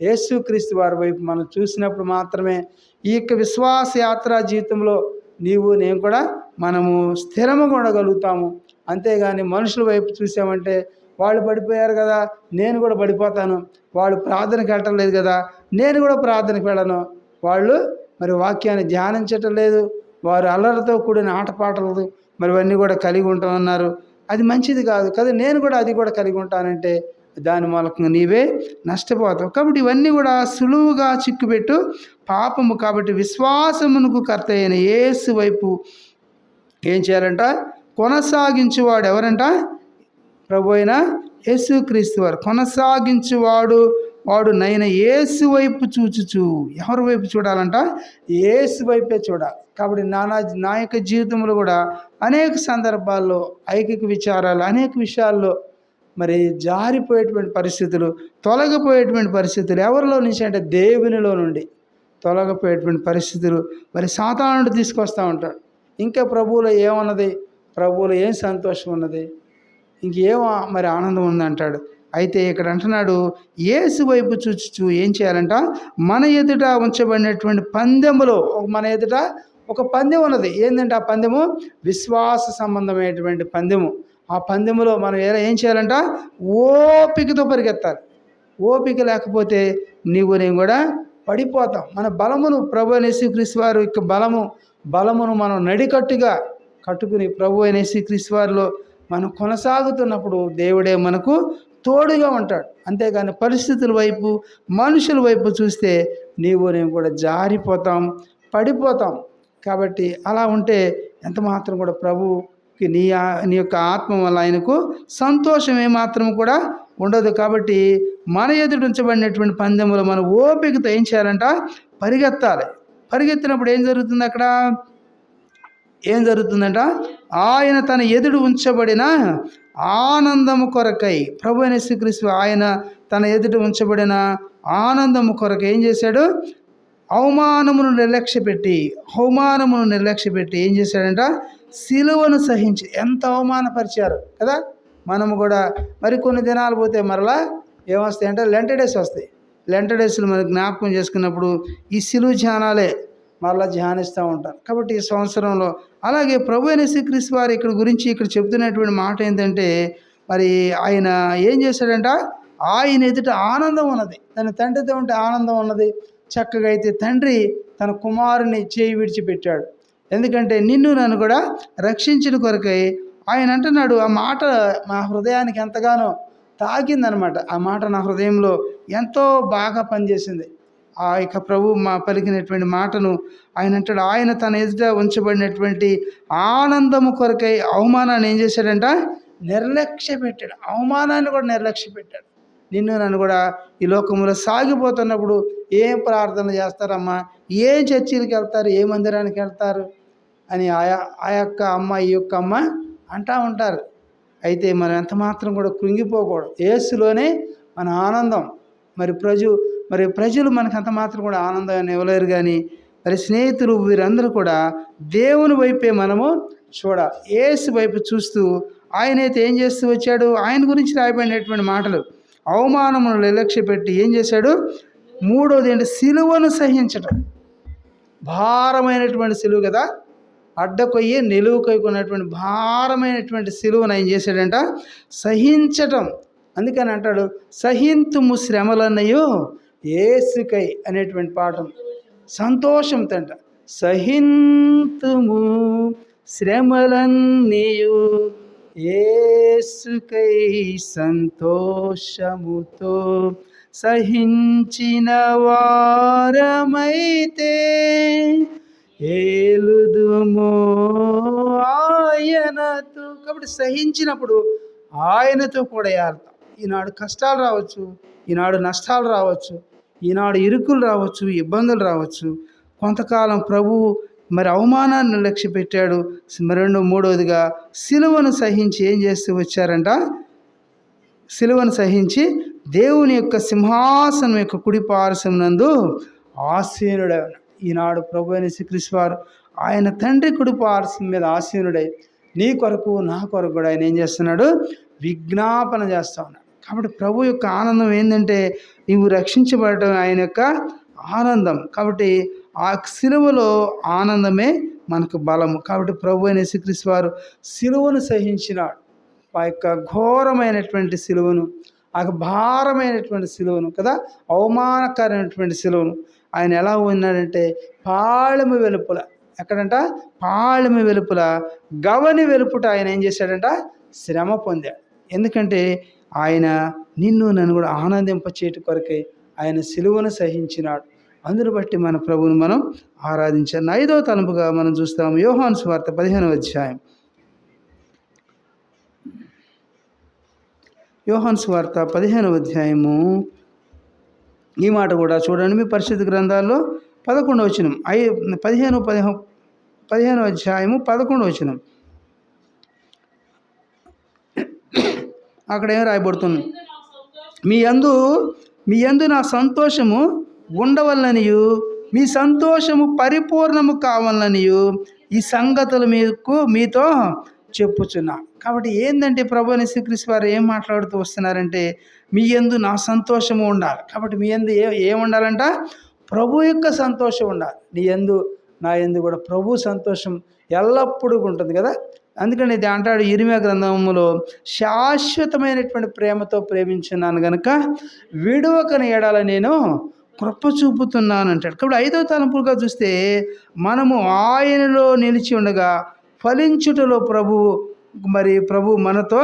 యేసుక్రీస్తు వారి వైపు మనం చూసినప్పుడు మాత్రమే ఈ యొక్క విశ్వాస యాత్రా జీవితంలో నీవు నేను కూడా మనము స్థిరముగా ఉండగలుగుతాము. అంతేగాని మనుషుల వైపు చూసామంటే వాళ్ళు పడిపోయారు కదా, నేను కూడా పడిపోతాను, వాళ్ళు ప్రార్థనకి వెళ్ళటం లేదు కదా, నేను కూడా ప్రార్థనకి వెళ్ళను, వాళ్ళు మరి వాక్యాన్ని ధ్యానించటం లేదు, వారు అల్లరితో కూడిన ఆటపాటలు మరి ఇవన్నీ కూడా కలిగి ఉంటామన్నారు. అది మంచిది కాదు కదా, నేను కూడా అది కూడా కలిగి ఉంటానంటే దాని మూలకంగా నీవే నష్టపోతావు. కాబట్టి ఇవన్నీ కూడా సులువుగా చిక్కుపెట్టు పాపము. కాబట్టి విశ్వాసమునకు కర్త అయిన యేసు వైపు ఏం చేయాలంట కొనసాగించువాడు ఎవరంట? ప్రభు అయిన యేసుక్రీస్తు వారు. వాడు నైనా యేసు వైపు చూచుచు. ఎవరి వైపు చూడాలంట? యేసు వైపే చూడాలి. కాబట్టి నా యొక్క జీవితంలో కూడా అనేక సందర్భాల్లో ఐకిక విచారాలు, అనేక విషయాల్లో మరి జారిపోయేటువంటి పరిస్థితులు, తొలగిపోయేటువంటి పరిస్థితులు ఎవరిలో నుంచి అంటే దేవునిలో నుండి తొలగిపోయేటువంటి పరిస్థితులు మరి సాతానుడు తీసుకొస్తూ ఉంటాడు. ఇంకా ప్రభువులో ఏమన్నది, ప్రభువులో ఏం సంతోషం ఉన్నది, ఇంకేం మరి ఆనందం ఉందంటాడు. అయితే ఇక్కడ అంటున్నాడు, యేసు వైపు చూచుచు ఏం చేయాలంట, మన ఎదుట ఉంచబడినటువంటి పందెములో, మన ఎదుట ఒక పందెం ఉన్నది. ఏంటంటే ఆ పందెము విశ్వాస సంబంధమైనటువంటి పందెము. ఆ పందెములో మనం ఏం చేయాలంట, ఓపికతో పరిగెత్తాలి. ఓపిక లేకపోతే నేను కూడా పడిపోతాం. మన బలమును ప్రభు అయిన యేసుక్రీస్తు వారు యొక్క బలమును మనం నడికట్టుగా కట్టుకుని ప్రభు అయిన యేసుక్రీస్తు వారిలో మనం కొనసాగుతున్నప్పుడు దేవుడే మనకు తోడుగా ఉంటాడు. అంతేగాని పరిస్థితుల వైపు, మనుషుల వైపు చూస్తే నేను కూడా జారిపోతాం, పడిపోతాం. కాబట్టి అలా ఉంటే ఎంత మాత్రం కూడా ప్రభుకి నీ యొక్క ఆత్మ వల్ల ఆయనకు సంతోషం ఏమాత్రం కూడా ఉండదు. కాబట్టి మన ఎదుటి ఉంచబడినటువంటి పందెములో మన ఓపికతో ఏం చేయాలంట, పరిగెత్తాలి. పరిగెత్తినప్పుడు ఏం జరుగుతుంది, అక్కడ ఏం జరుగుతుందంట, ఆయన తన ఎదుడు ఉంచబడిన ఆనందము కొరకై, ప్రభు అయిన యేసుక్రీస్తు ఆయన తన ఎదుట ఉంచబడిన ఆనందము కొరకై ఏం చేశాడు, అవమానమును నిర్లక్ష్యపెట్టి ఏం చేశాడంట, సిలువను సహించి. ఎంత అవమానపరిచారు కదా. మనము కూడా మరికొన్ని దినాలు పోతే మరలా ఏమొస్తాయి అంటే లెంట డేస్ వస్తాయి. లెంట డేస్లు మనకు జ్ఞాపకం చేసుకున్నప్పుడు ఈ సిలువ ధ్యానాలే మరలా ధ్యానిస్తూ ఉంటారు. కాబట్టి ఈ సంవత్సరంలో అలాగే ప్రభు అయిన యేసుక్రీస్తు వారు ఇక్కడ చెబుతున్నటువంటి మాట ఏంటంటే, మరి ఆయన ఏం చేశాడంట, ఆయన ఎదుట ఆనందం ఉన్నది. తన తండ్రితో ఉంటే ఆనందం ఉన్నది. చక్కగా అయితే తండ్రి తన కుమారుని చేయి విడిచిపెట్టాడు. ఎందుకంటే నిన్ను నన్ను కూడా రక్షించిన కొరకై ఆయన అంటున్నాడు. ఆ మాట మా హృదయానికి ఎంతగానో తాకిందనమాట. ఆ మాట నా హృదయంలో ఎంతో బాగా పనిచేసింది. ఆ యొక్క ప్రభు పలికినటువంటి మాటను ఆయన అంటాడు, ఆయన తన ఎదుట ఉంచబడినటువంటి ఆనందము కొరకై అవమానాన్ని ఏం చేశాడంట, నిర్లక్ష్య పెట్టాడు. అవమానాన్ని కూడా నిర్లక్ష్య పెట్టాడు. నిన్ను నన్ను కూడా ఈ లోకంలో సాగిపోతున్నప్పుడు ఏం ప్రార్థన చేస్తారమ్మా, ఏం చర్చిలకు వెళ్తారు, ఏ మందిరానికి వెళ్తారు అని ఆ యొక్క అమ్మ ఈ యొక్క అమ్మ అంటూ ఉంటారు. అయితే మనం ఎంత మాత్రం కూడా కృంగిపోకూడదు. యేసులోనే మన ఆనందం. మరి ప్రజలు మనకు అంత మాత్రం కూడా ఆనందాన్ని ఇవ్వలేరు. కానీ మరి స్నేహితులు వీరందరూ కూడా దేవుని వైపే మనము చూడాలి. యేసు వైపు చూస్తూ ఆయనైతే ఏం చేస్తూ వచ్చాడు, ఆయన గురించి రాయబడినటువంటి మాటలు, అవమానమును నిర్లక్ష్యపెట్టి ఏం చేశాడు, మూడోది ఏంటి, సిలువను సహించటం. భారమైనటువంటి సిలువ కదా, అడ్డకొయ్యి నిలువు కొయ్యుకున్నటువంటి భారమైనటువంటి సిలువను ఏం చేశాడంట, సహించటం. అందుకని అంటాడు, సహింతుము శ్రమలన్నయు యేసుకై అనేటువంటి పాఠం. సంతోషంతో అంట, సహింతుము శ్రమలన్నయు యేసుకై సంతోషముతో సహించిన వారమైతే ఏలుదుమో ఆయనతో. కాబట్టి సహించినప్పుడు ఆయనతో కూడా ఏళ్తాం. ఈనాడు కష్టాలు రావచ్చు, ఈనాడు నష్టాలు రావచ్చు, ఈనాడు ఇరుకులు రావచ్చు, ఇబ్బందులు రావచ్చు. కొంతకాలం ప్రభువు మరి అవమానాన్ని లక్ష్య పెట్టాడు. మూడవదిగా సిలువను సహించి ఏం చేస్తూ వచ్చారంట, సిలువను సహించి దేవుని యొక్క సింహాసనం యొక్క కుడి పార్శ్వం నందు ఆసీనుడై. ఈనాడు ప్రభు అయిన యేసుక్రీస్తు వారు ఆయన తండ్రి కుడి పార్శ్వం మీద ఆసీనుడై నీ కొరకు నా కొరకు కూడా ఆయన ఏం చేస్తున్నాడు, విజ్ఞాపన చేస్తూ ఉన్నాడు. కాబట్టి ప్రభు యొక్క ఆనందం ఏంటంటే నీవు రక్షించబడటం ఆయన యొక్క ఆనందం. కాబట్టి ఆ సిలువలో ఆనందమే మనకు బలము. కాబట్టి ప్రభు అయిన యేసుక్రీస్తు వారు సిలువను సహించినాడు. ఆ యొక్క ఘోరమైనటువంటి సిలువను, ఆ భారమైనటువంటి సిలువను కదా, అవమానకరమైనటువంటి సిలువను ఆయన ఎలా ఉన్నాడంటే పాళెము వెలుపుల, ఎక్కడంట, పాళెము వెలుపుల గవని వెలుపుట ఆయన ఏం చేశాడంట, శ్రమ పొందాడు. ఎందుకంటే ఆయన నిన్ను నన్ను కూడా ఆనందింపచేయటి కొరకై ఆయన సిలువను సహించినాడు. అందును బట్టి మన ప్రభువును మనం ఆరాధించాలి. 5వ తలంపుగా మనం చూస్తాము యోహాను సువార్త 15వ అధ్యాయం. యోహాను సువార్త 15వ అధ్యాయము. ఈ మాట కూడా చూడండి మీ పరిశుద్ధ గ్రంథాల్లో 11వ వచనం, 15వ అధ్యాయము 11వ వచనం. అక్కడ ఏం రాయబడుతుంది? మీ యందు నా సంతోషము ఉండవలననియు మీ సంతోషము పరిపూర్ణము కావాలనియు ఈ సంగతులు మీతో చెప్పుచున్నా. కాబట్టి ఏంటంటే ప్రభు యేసుక్రీస్తు వారు ఏం మాట్లాడుతూ వస్తున్నారంటే మీ యందు నా సంతోషము ఉండాలి. కాబట్టి మీ యందు ఏం ఉండాలంట? ప్రభు యొక్క సంతోషం ఉండాలి. నీ యందు నా యందు కూడా ప్రభు సంతోషం ఎల్లప్పుడూ ఉంటుంది కదా. అందుకని ఇది అంటాడు ఇర్మీయా గ్రంథములో, శాశ్వతమైనటువంటి ప్రేమతో ప్రేమించున్నాను గనుక విడువకని ఎడల నేను కృప చూపుతున్నాను అంటాడు. కాబట్టి 5వ తలంపుగా చూస్తే మనము ఆయనలో నిలిచి ఉండగా ఫలించుటలో ప్రభు మనతో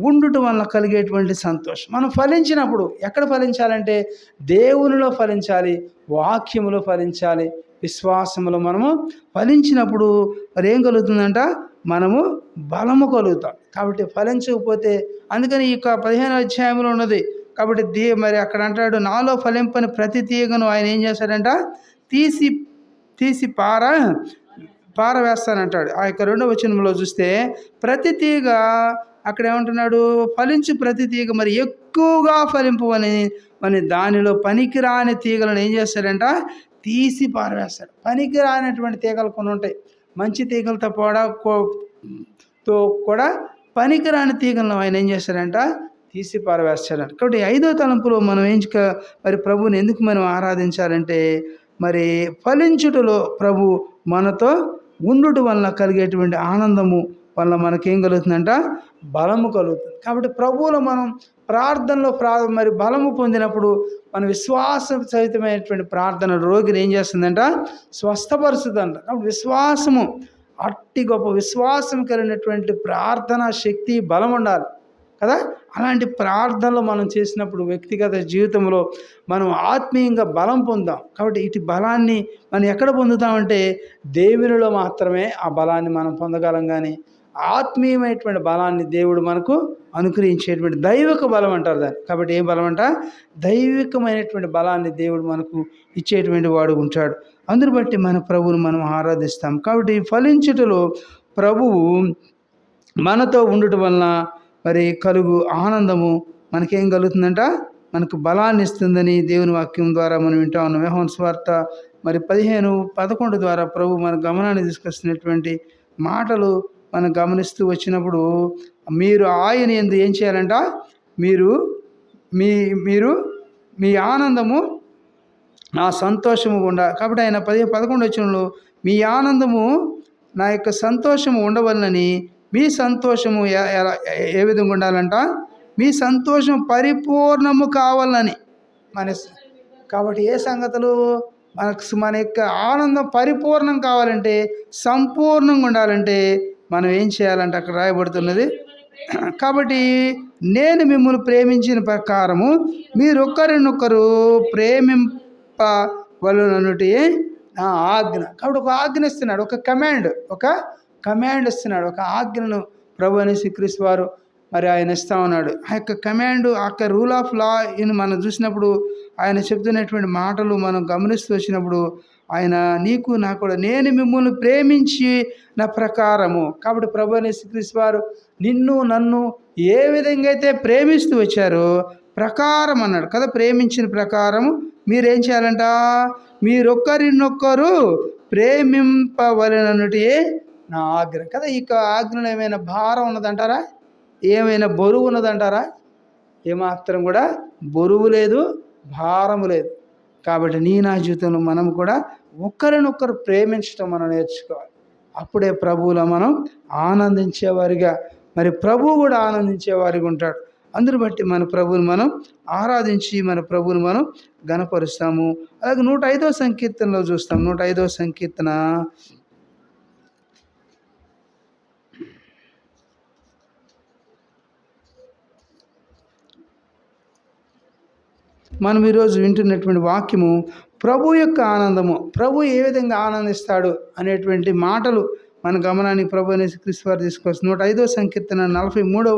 ఉండుట వలన కలిగేటువంటి సంతోషం. మనం ఫలించినప్పుడు ఎక్కడ ఫలించాలంటే దేవునిలో ఫలించాలి, వాక్యములో ఫలించాలి, విశ్వాసములో మనము ఫలించినప్పుడు మరి ఏం కలుగుతుందంట? మనము బలము కలుగుతాం. కాబట్టి ఫలించకపోతే, అందుకని ఈ 15వ అధ్యాయంలో ఉన్నది. కాబట్టి మరి అక్కడ అంటాడు, నాలో ఫలింపని ప్రతి తీగను ఆయన ఏం చేశాడంట? తీసి పారవేస్తానంటాడు. ఆ యొక్క 2వ వచనంలో చూస్తే ప్రతి తీగ అక్కడ ఏమంటున్నాడు? ఫలించు ప్రతి తీగ మరి ఎక్కువగా ఫలింపవని దానిలో పనికిరాని తీగలను ఏం చేస్తాడంట? తీసి పారవేస్తాడు. పనికిరానటువంటి తీగలు కొన్ని ఉంటాయి. మంచి తీగలతో కూడా పనికిరాని తీగలను ఆయన ఏం చేస్తాడంట? తీసి పారవేస్తాడంట. కాబట్టి 5వ తలంపులో మనం మరి ప్రభువుని ఎందుకు మనం ఆరాధించాలంటే మరి ఫలించుటలో ప్రభు మనతో ఉండుట వలన కలిగేటువంటి ఆనందము వల్ల మనకేం కలుగుతుందంట? బలము కలుగుతుంది. కాబట్టి ప్రభువులో మనం ప్రార్థనలో మరి బలము పొందినప్పుడు మన విశ్వాస సహితమైనటువంటి ప్రార్థన రోగిని ఏం చేస్తుందంట? స్వస్థపరుస్తుందంట. కాబట్టి విశ్వాసము, అట్టి గొప్ప విశ్వాసం కలిగినటువంటి ప్రార్థనా శక్తి, బలం ఉండాలి కదా. అలాంటి ప్రార్థనలు మనం చేసినప్పుడు వ్యక్తిగత జీవితంలో మనం ఆత్మీయంగా బలం పొందాం. కాబట్టి ఇటు బలాన్ని మనం ఎక్కడ పొందుతామంటే దేవునిలో మాత్రమే ఆ బలాన్ని మనం పొందగలం. కానీ ఆత్మీయమైనటువంటి బలాన్ని దేవుడు మనకు అనుగ్రహించేటువంటి దైవిక బలం అంటారు దాన్ని. కాబట్టి ఏం బలం అంట? దైవికమైనటువంటి బలాన్ని దేవుడు మనకు ఇచ్చేటువంటి వాడు ఉంటాడు. అందును బట్టి మన ప్రభువును మనం ఆరాధిస్తాం. కాబట్టి ఫలించుటలో ప్రభువు మనతో ఉండటం వలన మరి కలుగు ఆనందము మనకేం కలుగుతుందంట? మనకు బలాన్ని ఇస్తుందని దేవుని వాక్యం ద్వారా మనం వింటా ఉన్నాం. యోహాను సువార్త మరి 15:11 ద్వారా ప్రభు మన గమనాన్ని తీసుకొస్తున్నటువంటి మాటలు మనం గమనిస్తూ వచ్చినప్పుడు, మీరు ఆయన యందు ఏం చేయాలంట? మీరు మీ ఆనందము నా సంతోషము ఉండాలి. కాబట్టి ఆయన 11 వచనంలో మీ ఆనందము నా యొక్క సంతోషము ఉండవలనని మీ సంతోషము ఏ విధంగా ఉండాలంట? మీ సంతోషం పరిపూర్ణము కావాలని కాబట్టి ఏ సంగతులు మన యొక్క ఆనందం పరిపూర్ణం కావాలంటే, సంపూర్ణంగా ఉండాలంటే మనం ఏం చేయాలంటే అక్కడ రాయబడుతున్నది. కాబట్టి నేను మిమ్మల్ని ప్రేమించిన ప్రకారము మీరొక్కరినొక్కరు ప్రేమింపవలెననుటే నా ఆజ్ఞ. కాబట్టి ఒక ఆజ్ఞ ఇస్తున్నాడు, ఒక కమాండ్ ఇస్తున్నాడు, ఒక ఆజ్ఞను ప్రభు యేసుక్రీస్తు వారు మరి ఆయన ఇస్తా ఉన్నాడు. ఆ యొక్క కమాండ్, ఆ యొక్క రూల్ ఆఫ్ లా మనం చూసినప్పుడు ఆయన చెప్తున్నటువంటి మాటలు మనం గమనిస్తూ వచ్చినప్పుడు ఆయన నీకు నాకు కూడా నేను మిమ్మల్ని ప్రేమించిన ప్రకారము. కాబట్టి ప్రభు యేసుక్రీస్తు వారు నిన్ను నన్ను ఏ విధంగా అయితే ప్రేమిస్తూ వచ్చారో ప్రకారం అన్నాడు కదా. ప్రేమించిన ప్రకారము మీరేం చేయాలంట? మీరొక్కరినొక్కరు ప్రేమింపవలెననుటే నా ఆజ్ఞ కదా. ఈ ఆజ్ఞలో ఏమైనా భారం ఉన్నదంటారా? ఏమైనా బరువు ఉన్నదంటారా? ఏమాత్రం కూడా బరువు లేదు, భారము లేదు. కాబట్టి నా జీవితంలో మనం కూడా ఒకరినొకరు ప్రేమించడం మనం నేర్చుకోవాలి. అప్పుడే ప్రభువులో మనం ఆనందించేవారిగా, మరి ప్రభువు కూడా ఆనందించేవారిగా ఉంటాడు. అందును బట్టి మన ప్రభువుని మనం ఆరాధించి మన ప్రభువుని మనం గణపరుస్తాము. అలాగే 105వ సంకీర్తనలో చూస్తాం. 105వ సంకీర్తన మనం ఈరోజు వింటున్నటువంటి వాక్యము ప్రభు యొక్క ఆనందము. ప్రభు ఏ విధంగా ఆనందిస్తాడు అనేటువంటి మాటలు మన గమనానికి ప్రభు యేసుక్రీస్తు వారు తీసుకొస్తారు. 105వ సంకీర్తన 43వ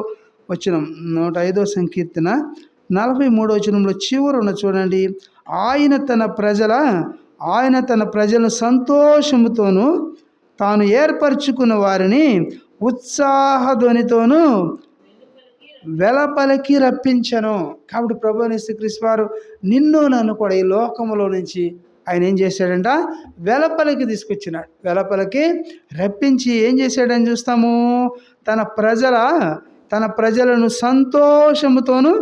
వచనం. 105వ సంకీర్తన 43వ వచనంలో చివరన చూడండి, ఆయన తన ప్రజలను సంతోషముతోనూ తాను ఏర్పరచుకున్న వారిని ఉత్సాహధ్వనితోనూ వెలపలికి రప్పించను. కాబట్టి ప్రభువైన యేసుక్రీస్తు వారు నిన్ను నన్ను కూడా ఈ లోకములో నుంచి ఆయన ఏం చేశాడంట, వెలపలికి తీసుకొచ్చినాడు. వెలపలికి రప్పించి ఏం చేశాడని చూస్తాము, తన ప్రజలను సంతోషముతోను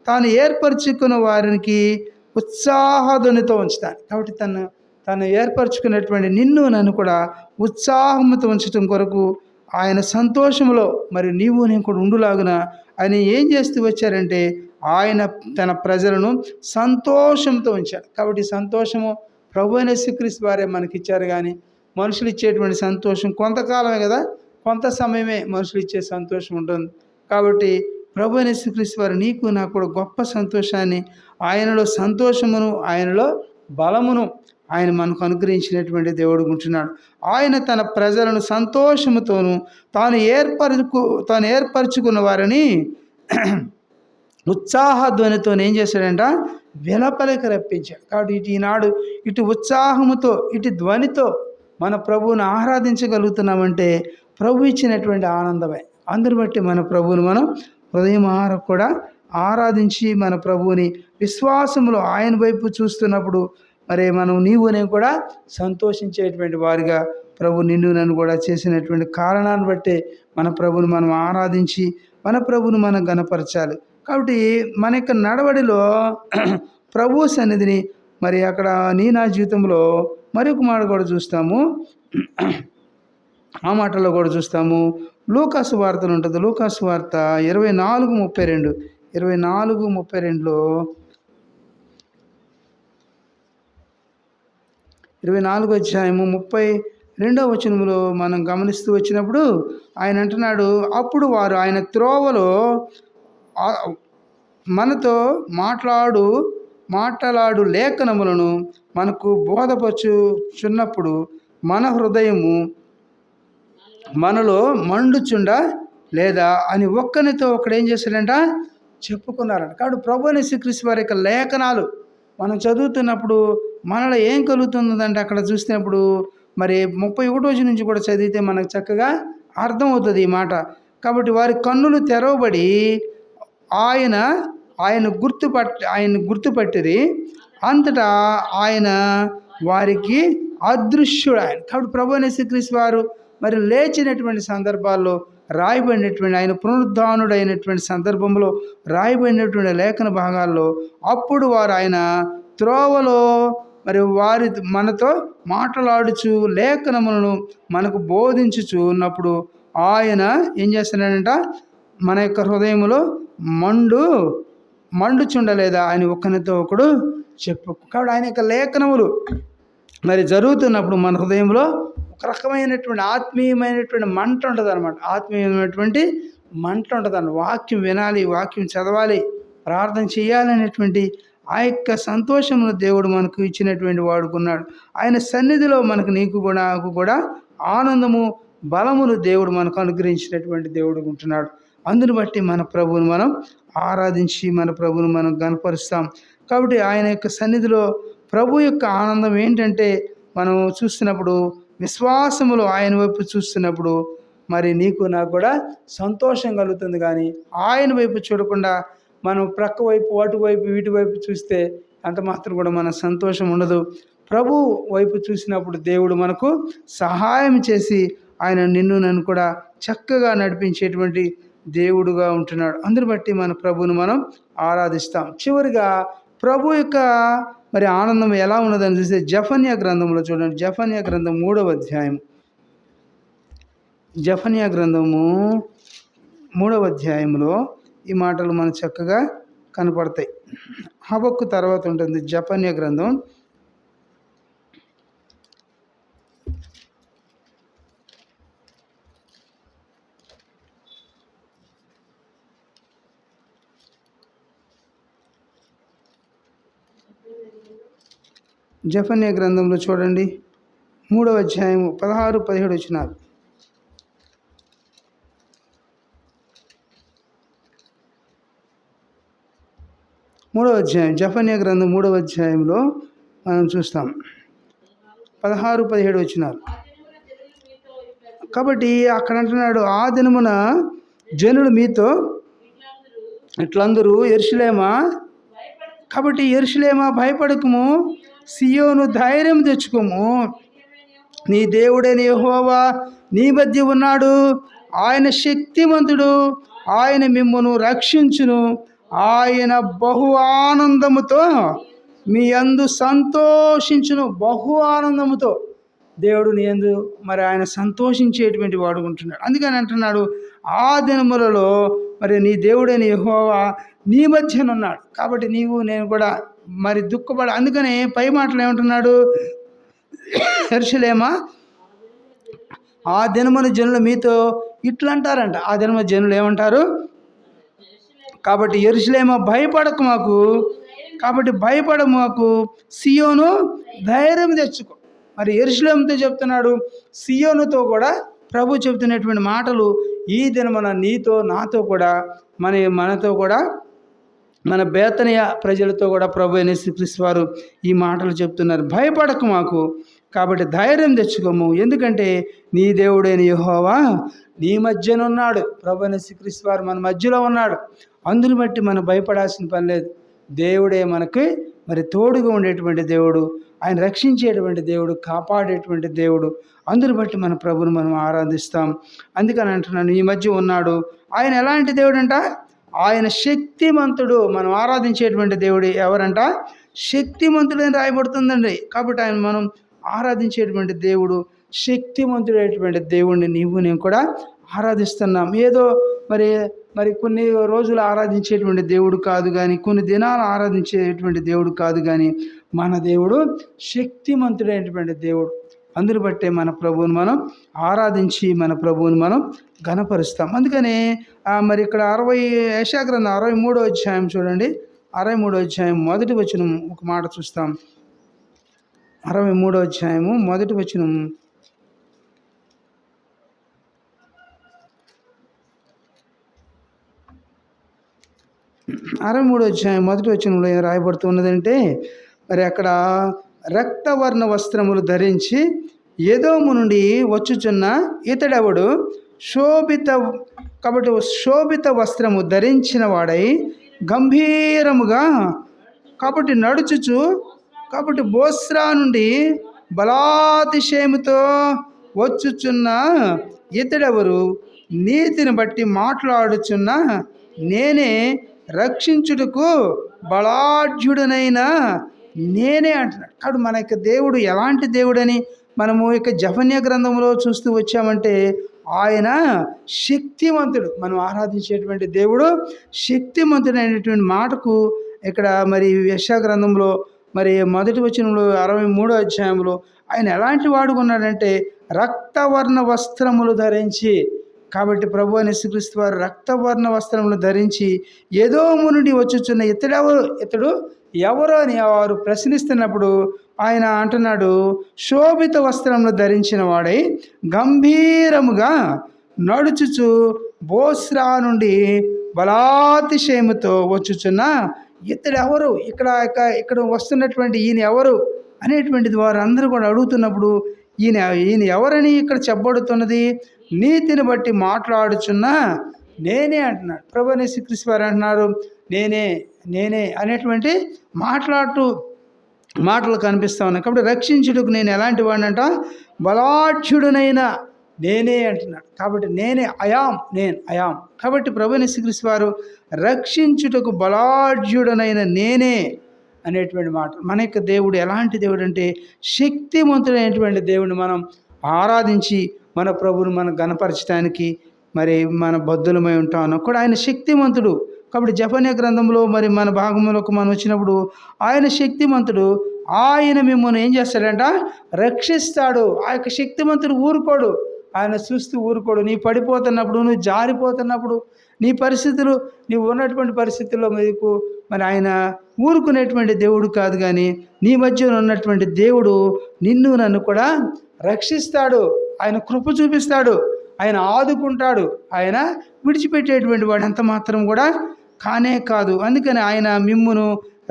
తాను ఏర్పరచుకున్న వారికి ఉత్సాహధ్వనితో ఉంచుతాను. కాబట్టి తను ఏర్పరచుకున్నటువంటి నిన్ను నన్ను కూడా ఉత్సాహంతో ఉంచటం కొరకు ఆయన సంతోషంలో మరి నీవు నేను కూడా ఉండులాగున ఆయన ఏం చేస్తూ వచ్చారంటే ఆయన తన ప్రజలను సంతోషంతో ఉంచాడు. కాబట్టి సంతోషము ప్రభువైన యేసుక్రీస్తు వారే మనకిచ్చారు. కానీ మనుషులు ఇచ్చేటువంటి సంతోషం కొంతకాలమే కదా, కొంత సమయమే మనుషులు ఇచ్చే సంతోషం ఉంటుంది. కాబట్టి ప్రభువైన యేసుక్రీస్తు వారు నీకు నాకు కూడా గొప్ప సంతోషాన్ని, ఆయనలో సంతోషమును ఆయనలో బలమును ఆయన మనకు అనుగ్రహించినటువంటి దేవుడు ఉంటున్నాడు. ఆయన తన ప్రజలను సంతోషముతోను తాను ఏర్పరచుకున్న వారిని ఉత్సాహధ్వనితో ఏం చేశాడంట, వెలపలికి రప్పించాడు. కాబట్టి ఈనాడు ఇటు ఉత్సాహముతో ఇటు ధ్వనితో మన ప్రభువుని ఆరాధించగలుగుతున్నామంటే ప్రభు ఇచ్చినటువంటి ఆనందమే. అందుని బట్టి మన ప్రభువుని మనం హృదయమార కూడా ఆరాధించి మన ప్రభువుని విశ్వాసములో ఆయన వైపు చూస్తున్నప్పుడు మరి మనం నీవు నేను కూడా సంతోషించేటువంటి వారిగా ప్రభు నిన్ను నన్ను కూడా చేసినటువంటి కారణాన్ని బట్టి మన ప్రభుని మనం ఆరాధించి మన ప్రభుని మనం గణపరచాలి. కాబట్టి మన యొక్క నడవడిలో ప్రభు సన్నిధిని మరి అక్కడ నా జీవితంలో మరొక మాట కూడా చూస్తాము. ఆ మాటలో కూడా చూస్తాము. లూకాసు వార్తలు ఉంటుంది. లూకాసు వార్త 24:32 24:32లో 24వ అధ్యాయము 32వ వచనంలో మనం గమనిస్తూ వచ్చినప్పుడు ఆయన అంటున్నాడు, అప్పుడు వారు ఆయన త్రోవలో మనతో మాట్లాడు లేఖనములను మనకు బోధపరచుచున్నప్పుడు మన హృదయము మనలో మండుచుండ లేదా అని ఒక్కనితో ఒకడేం చేశాడంట, చెప్పుకున్నారంట. కాబట్టి ప్రభువైన యేసుక్రీస్తు వారి యొక్క లేఖనాలు మనం చదువుతున్నప్పుడు మనలో ఏం కలుగుతుందంటే అక్కడ చూసినప్పుడు మరి 31 నుంచి కూడా చదివితే మనకు చక్కగా అర్థమవుతుంది ఈ మాట. కాబట్టి వారి కన్నులు తెరవబడి ఆయన గుర్తుపట్టిరి, అంతటా ఆయన వారికి అదృశ్యుడు ఆయన. కాబట్టి ప్రభువైన యేసుక్రీస్తు వారు మరి లేచినటువంటి సందర్భాల్లో రాయబడినటువంటి ఆయన పునరుద్ధానుడైనటువంటి సందర్భంలో రాయబడినటువంటి లేఖన భాగాల్లో అప్పుడు వారు ఆయన త్రోవలో మరి వారి మనతో మాట్లాడుచు లేఖనములను మనకు బోధించుచు ఉన్నప్పుడు ఆయన ఏం చేస్తున్నాడంట, మన యొక్క హృదయంలో మండుచుండలేదా అని ఒకరితో ఒకడు చెప్పు. కాబట్టి ఆయన యొక్క లేఖనములు మరి జరుగుతున్నప్పుడు మన హృదయంలో ఒక రకమైనటువంటి ఆత్మీయమైనటువంటి మంట ఉంటుంది అనమాట. ఆత్మీయమైనటువంటి మంట ఉంటుంది అన్న వాక్యం వినాలి, వాక్యం చదవాలి, ప్రార్థన చేయాలనేటువంటి ఆ యొక్క సంతోషమును దేవుడు మనకు ఇచ్చినటువంటి వాడుకున్నాడు. ఆయన సన్నిధిలో నీకు కూడా ఆనందము బలమును దేవుడు మనకు అనుగ్రహించినటువంటి దేవుడు ఉంటున్నాడు. అందుని బట్టి మన ప్రభువును మనం ఆరాధించి మన ప్రభువును మనం గణపరుస్తాం. కాబట్టి ఆయన యొక్క సన్నిధిలో ప్రభు యొక్క ఆనందం ఏంటంటే మనం చూస్తున్నప్పుడు విశ్వాసములో ఆయన వైపు చూస్తున్నప్పుడు మరి నీకు నాకు కూడా సంతోషం కలుగుతుంది. కానీ ఆయన వైపు చూడకుండా మనం ప్రక్క వైపు అటువైపు వీటి వైపు చూస్తే అంత మాత్రం కూడా మన సంతోషం ఉండదు. ప్రభు వైపు చూసినప్పుడు దేవుడు మనకు సహాయం చేసి ఆయన నిన్ను నన్ను కూడా చక్కగా నడిపించేటువంటి దేవుడుగా ఉంటున్నాడు. అందుని బట్టి మన ప్రభువును మనం ఆరాధిస్తాం. చివరిగా ప్రభు యొక్క మరి ఆనందం ఎలా ఉన్నదని చూస్తే జఫన్యా గ్రంథంలో చూడండి. జఫన్యా గ్రంథం 3వ అధ్యాయం. జఫన్యా గ్రంథము 3వ అధ్యాయంలో ఈ మాటలు మనకు చక్కగా కనపడతాయి. హబక్కు తర్వాత ఉంటుంది జఫన్యా గ్రంథం. జఫన్యా గ్రంథంలో చూడండి 3వ అధ్యాయము 16-17 వచనాలు. మూడవ అధ్యాయం జఫన్యా గ్రంథం 3వ అధ్యాయంలో మనం చూస్తాం 16-17 వచనాలు. కాబట్టి అక్కడ అంటున్నాడు, ఆ దినమున జనులు మీతో ఇట్లందరూ యెరూషలేమా, కాబట్టి యెరూషలేమా భయపడకుము, సియోను ధైర్యం తెచ్చుకోము, నీ దేవుడైన యెహోవా నీ మధ్య ఉన్నాడు, ఆయన శక్తిమంతుడు, ఆయన మిమ్మును రక్షించును, ఆయన బహు ఆనందముతో మీ యందు సంతోషించును. బహు ఆనందముతో దేవుడు నీ యందు మరి ఆయన సంతోషించేటువంటి వాడుకుంటున్నాడు. అందుకని అంటున్నాడు, ఆ దినములలో మరి నీ దేవుడైన యెహోవా నీ మధ్యనున్నాడు. కాబట్టి నీవు నేను కూడా మరి దుఃఖపడ. అందుకని పై మాటలు ఏమంటున్నాడు, యెరూషలేమా ఆ దినమున జనులు మీతో ఇట్లా అంటారంట. ఆ దినమున జనులు ఏమంటారు, కాబట్టి యెరూషలేమా భయపడకు మాకు, కాబట్టి భయపడ మాకు, సియోను ధైర్యం తెచ్చుకో. మరి యెరూషలేముతో చెప్తున్నాడు, సియోనుతో కూడా ప్రభు చెబుతున్నటువంటి మాటలు ఈ దినమున నీతో నాతో కూడా మనతో కూడా మన బేతనియ ప్రజలతో కూడా ప్రభు అయిన యేసుక్రీస్తు వారు ఈ మాటలు చెప్తున్నారు. భయపడకు మాకు, కాబట్టి ధైర్యం తెచ్చుకోము, ఎందుకంటే నీ దేవుడైన యెహోవా నీ మధ్యనున్నాడు. ప్రభు అయిన యేసుక్రీస్తు వారు మన మధ్యలో ఉన్నాడు. అందుని బట్టి మనం భయపడాల్సిన పని లేదు. దేవుడే మనకి మరి తోడుగా ఉండేటువంటి దేవుడు, ఆయన రక్షించేటువంటి దేవుడు, కాపాడేటువంటి దేవుడు. అందుని బట్టి మన ప్రభుని మనం ఆరాధిస్తాం. అందుకని అంటున్నాను, ఈ మధ్య ఉన్నాడు. ఆయన ఎలాంటి దేవుడు అంట, ఆయన శక్తిమంతుడు. మనం ఆరాధించేటువంటి దేవుడు ఎవరంట, శక్తిమంతుడని రాయబడుతుందండి. కాబట్టి ఆయన మనం ఆరాధించేటువంటి దేవుడు శక్తిమంతుడైనటువంటి దేవుడిని నీవు నేను కూడా ఆరాధిస్తున్నాం. ఏదో మరి కొన్ని రోజులు ఆరాధించేటువంటి దేవుడు కాదు కానీ, కొన్ని దినాలు ఆరాధించేటువంటి దేవుడు కాదు కానీ, మన దేవుడు శక్తిమంతుడైనటువంటి దేవుడు. అందుని బట్టే మన ప్రభువుని మనం ఆరాధించి మన ప్రభువుని మనం ఘనపరుస్తాం. అందుకని మరి ఇక్కడ యెషయా గ్రంథం 63వ అధ్యాయం చూడండి. 63వ అధ్యాయం మొదటి వచనం ఒక మాట చూస్తాం. 63వ అధ్యాయము మొదటి వచనం. అధ్యాయం మొదటి వచనంలో ఏం రాయబడుతున్నదంటే, మరి అక్కడ రక్తవర్ణ వస్త్రములు ధరించి ఎదోము నుండి వచ్చుచున్న ఇతడెవడు, కాబట్టి శోభిత వస్త్రము ధరించిన వాడై గంభీరముగా కాబట్టి నడుచుచు, కాబట్టి బోస్రా నుండి బలాతిశయముతో వచ్చుచున్న ఇతడెవరు, నీతిని బట్టి మాట్లాడుచున్న నేనే, రక్షించుటకు బలాఢ్యుడనైన నేనే అంటున్నాడు. కాబట్టి మన యొక్క దేవుడు ఎలాంటి దేవుడని మనము ఇక జెఫన్యా గ్రంథంలో చూస్తూ వచ్చామంటే, ఆయన శక్తివంతుడు. మనం ఆరాధించేటువంటి దేవుడు శక్తివంతుడైనటువంటి మాటకు ఇక్కడ మరి యెషయా గ్రంథంలో మరి మొదటి వచనంలో 63వ అధ్యాయంలో ఆయన ఎలాంటి వాడుకున్నాడంటే, రక్తవర్ణ వస్త్రములు ధరించి. కాబట్టి ప్రభు అయిన యేసుక్రీస్తు వారు రక్తవర్ణ వస్త్రములు ధరించి ఎదోము నుండి వచ్చుచున్న ఇతడు ఎవరు అని వారు ప్రశ్నిస్తున్నప్పుడు ఆయన అంటున్నాడు, శోభిత వస్త్రములు ధరించిన వాడై గంభీరముగా నడుచుచు బోస్రా నుండి బలాతిశయముతో వచ్చుచున్న ఇతడు ఎవరు, ఇక్కడ వస్తున్నటువంటి ఈయన ఎవరు అనేటువంటిది వారు అందరూ కూడా అడుగుతున్నప్పుడు ఈయన ఎవరని ఇక్కడ చెప్పబడుతున్నది, నీతిని బట్టి మాట్లాడుచున్న నేనే అంటున్నాడు. ప్రభు యేసుక్రీస్తు వారు అంటున్నారు, నేనే అనేటువంటి మాటలు కనిపిస్తూ ఉన్నాయి. కాబట్టి రక్షించుటకు నేను ఎలాంటి వాడినంట, బలాఢ్యుడనైన నేనే అంటున్నాడు. కాబట్టి నేనే అయాం. కాబట్టి ప్రభు యేసుక్రీస్తు వారు రక్షించుటకు బలాఢ్యుడనైన నేనే అనేటువంటి మాట. మన యొక్క దేవుడు ఎలాంటి దేవుడు అంటే, శక్తివంతుడైనటువంటి దేవుడిని మనం ఆరాధించి మన ప్రభువుని మనం గణపరచడానికి మరి మన బద్ధులమై ఉంటాం కూడా. ఆయన శక్తివంతుడు. కాబట్టి జెఫన్యా గ్రంథంలో మరి మన భాగంలోకి మనం వచ్చినప్పుడు ఆయన శక్తిమంతుడు. ఆయన మిమ్మల్ని ఏం చేస్తాడంట, రక్షిస్తాడు. ఆ యొక్క శక్తిమంతుడు ఊరుకోడు, ఆయన చూస్తూ ఊరుకోడు. నీ పడిపోతున్నప్పుడు, నువ్వు జారిపోతున్నప్పుడు, నీ పరిస్థితులు, నీవు ఉన్నటువంటి పరిస్థితుల్లో మీకు మరి ఆయన ఊరుకునేటువంటి దేవుడు కాదు, కానీ నీ మధ్యలో ఉన్నటువంటి దేవుడు నిన్ను నన్ను కూడా రక్షిస్తాడు. ఆయన కృప చూపిస్తాడు, ఆయన ఆదుకుంటాడు, ఆయన విడిచిపెట్టేటువంటి వాడు ఎంత మాత్రం కూడా కానే కాదు. అందుకని ఆయన మిమ్మును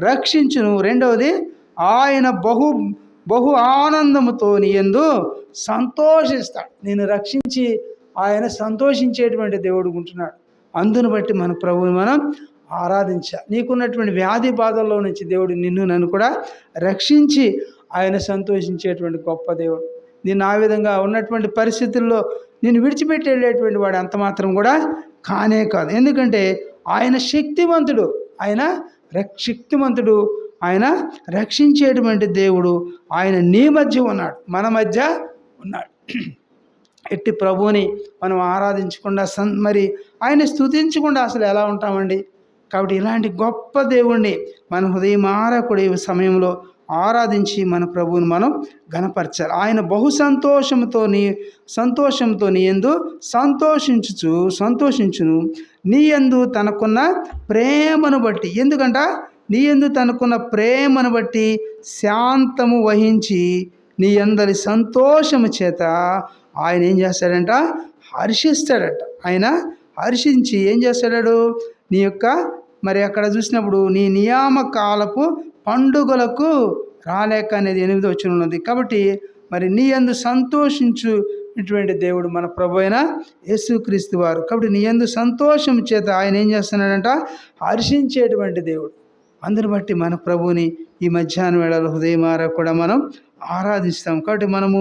రక్షించును. రెండవది, ఆయన బహు ఆనందముతో నీ యందు సంతోషిస్తాడు. నేను రక్షించి ఆయన సంతోషించేటువంటి దేవుడు ఉంటున్నాడు. అందును బట్టి మన ప్రభువుని మనం నీకున్నటువంటి వ్యాధి బాధల్లో నుంచి దేవుడు నన్ను కూడా రక్షించి ఆయన సంతోషించేటువంటి గొప్ప దేవుడు. నేను ఆ విధంగా ఉన్నటువంటి పరిస్థితుల్లో నేను విడిచిపెట్టి వెళ్ళేటువంటి వాడు అంత మాత్రం కూడా కానే కాదు. ఎందుకంటే ఆయన శక్తివంతుడు, ఆయన రక్షించేటువంటి దేవుడు. ఆయన నీ మధ్య ఉన్నాడు, మన మధ్య ఉన్నాడు. ఎట్టి ప్రభువుని మనం ఆరాధించకుండా మరి ఆయన స్తుతించకుండా అసలు ఎలా ఉంటామండి? కాబట్టి ఇలాంటి గొప్ప దేవుణ్ణి మన హృదయమారకుడి సమయంలో ఆరాధించి మన ప్రభువుని మనం గణపరచాలి. ఆయన బహు సంతోషంతో నీ యందు సంతోషించును, నీ యందు తనకున్న ప్రేమను బట్టి. ఎందుకంట నీ యందు తనకున్న ప్రేమను బట్టి శాంతము వహించి నీ యందరి సంతోషము చేత ఆయన ఏం చేస్తాడంట? హర్షిస్తాడట. ఆయన హర్షించి ఏం చేస్తాడు? నీ యొక్క మరి అక్కడ చూసినప్పుడు నీ నియామకాలపు పండుగలకు రాలేక అనేది 8వ వచనం ఉన్నది. కాబట్టి మరి నీ యందు సంతోషించుటువంటి దేవుడు మన ప్రభు అయిన యేసుక్రీస్తు వారు. కాబట్టి నీ యందు సంతోషం చేత ఆయన ఏం చేస్తున్నాడంట? హర్షించేటువంటి దేవుడు. అందుని బట్టి మన ప్రభువుని ఈ మధ్యాహ్నం వేళలో హృదయమారా కూడా మనం ఆరాధిస్తాం. కాబట్టి మనము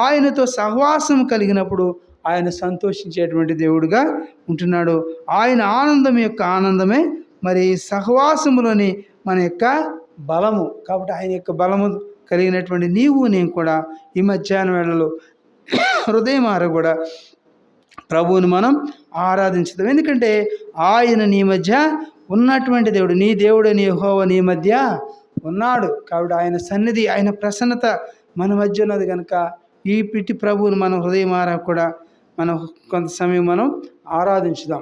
ఆయనతో సహవాసం కలిగినప్పుడు ఆయన సంతోషించేటువంటి దేవుడుగా ఉంటున్నాడు. ఆయన ఆనందం యొక్క ఆనందమే మరి సహవాసములోని మన యొక్క బలము. కాబట్టి ఆయన యొక్క బలము కలిగినటువంటి నీవు నేను కూడా ఈ మధ్యాహ్నం వేళలో హృదయమారా కూడా ప్రభువుని మనం ఆరాధించుదాం. ఎందుకంటే ఆయన నీ మధ్య ఉన్నటువంటి దేవుడు, నీ దేవుడని యెహోవా నీ మధ్య ఉన్నాడు. కాబట్టి ఆయన సన్నిధి, ఆయన ప్రసన్నత మన మధ్య ఉన్నది కనుక ఈ పిటి ప్రభువుని మనం హృదయమారా కూడా మనం కొంత సమయం మనం ఆరాధించుదాం.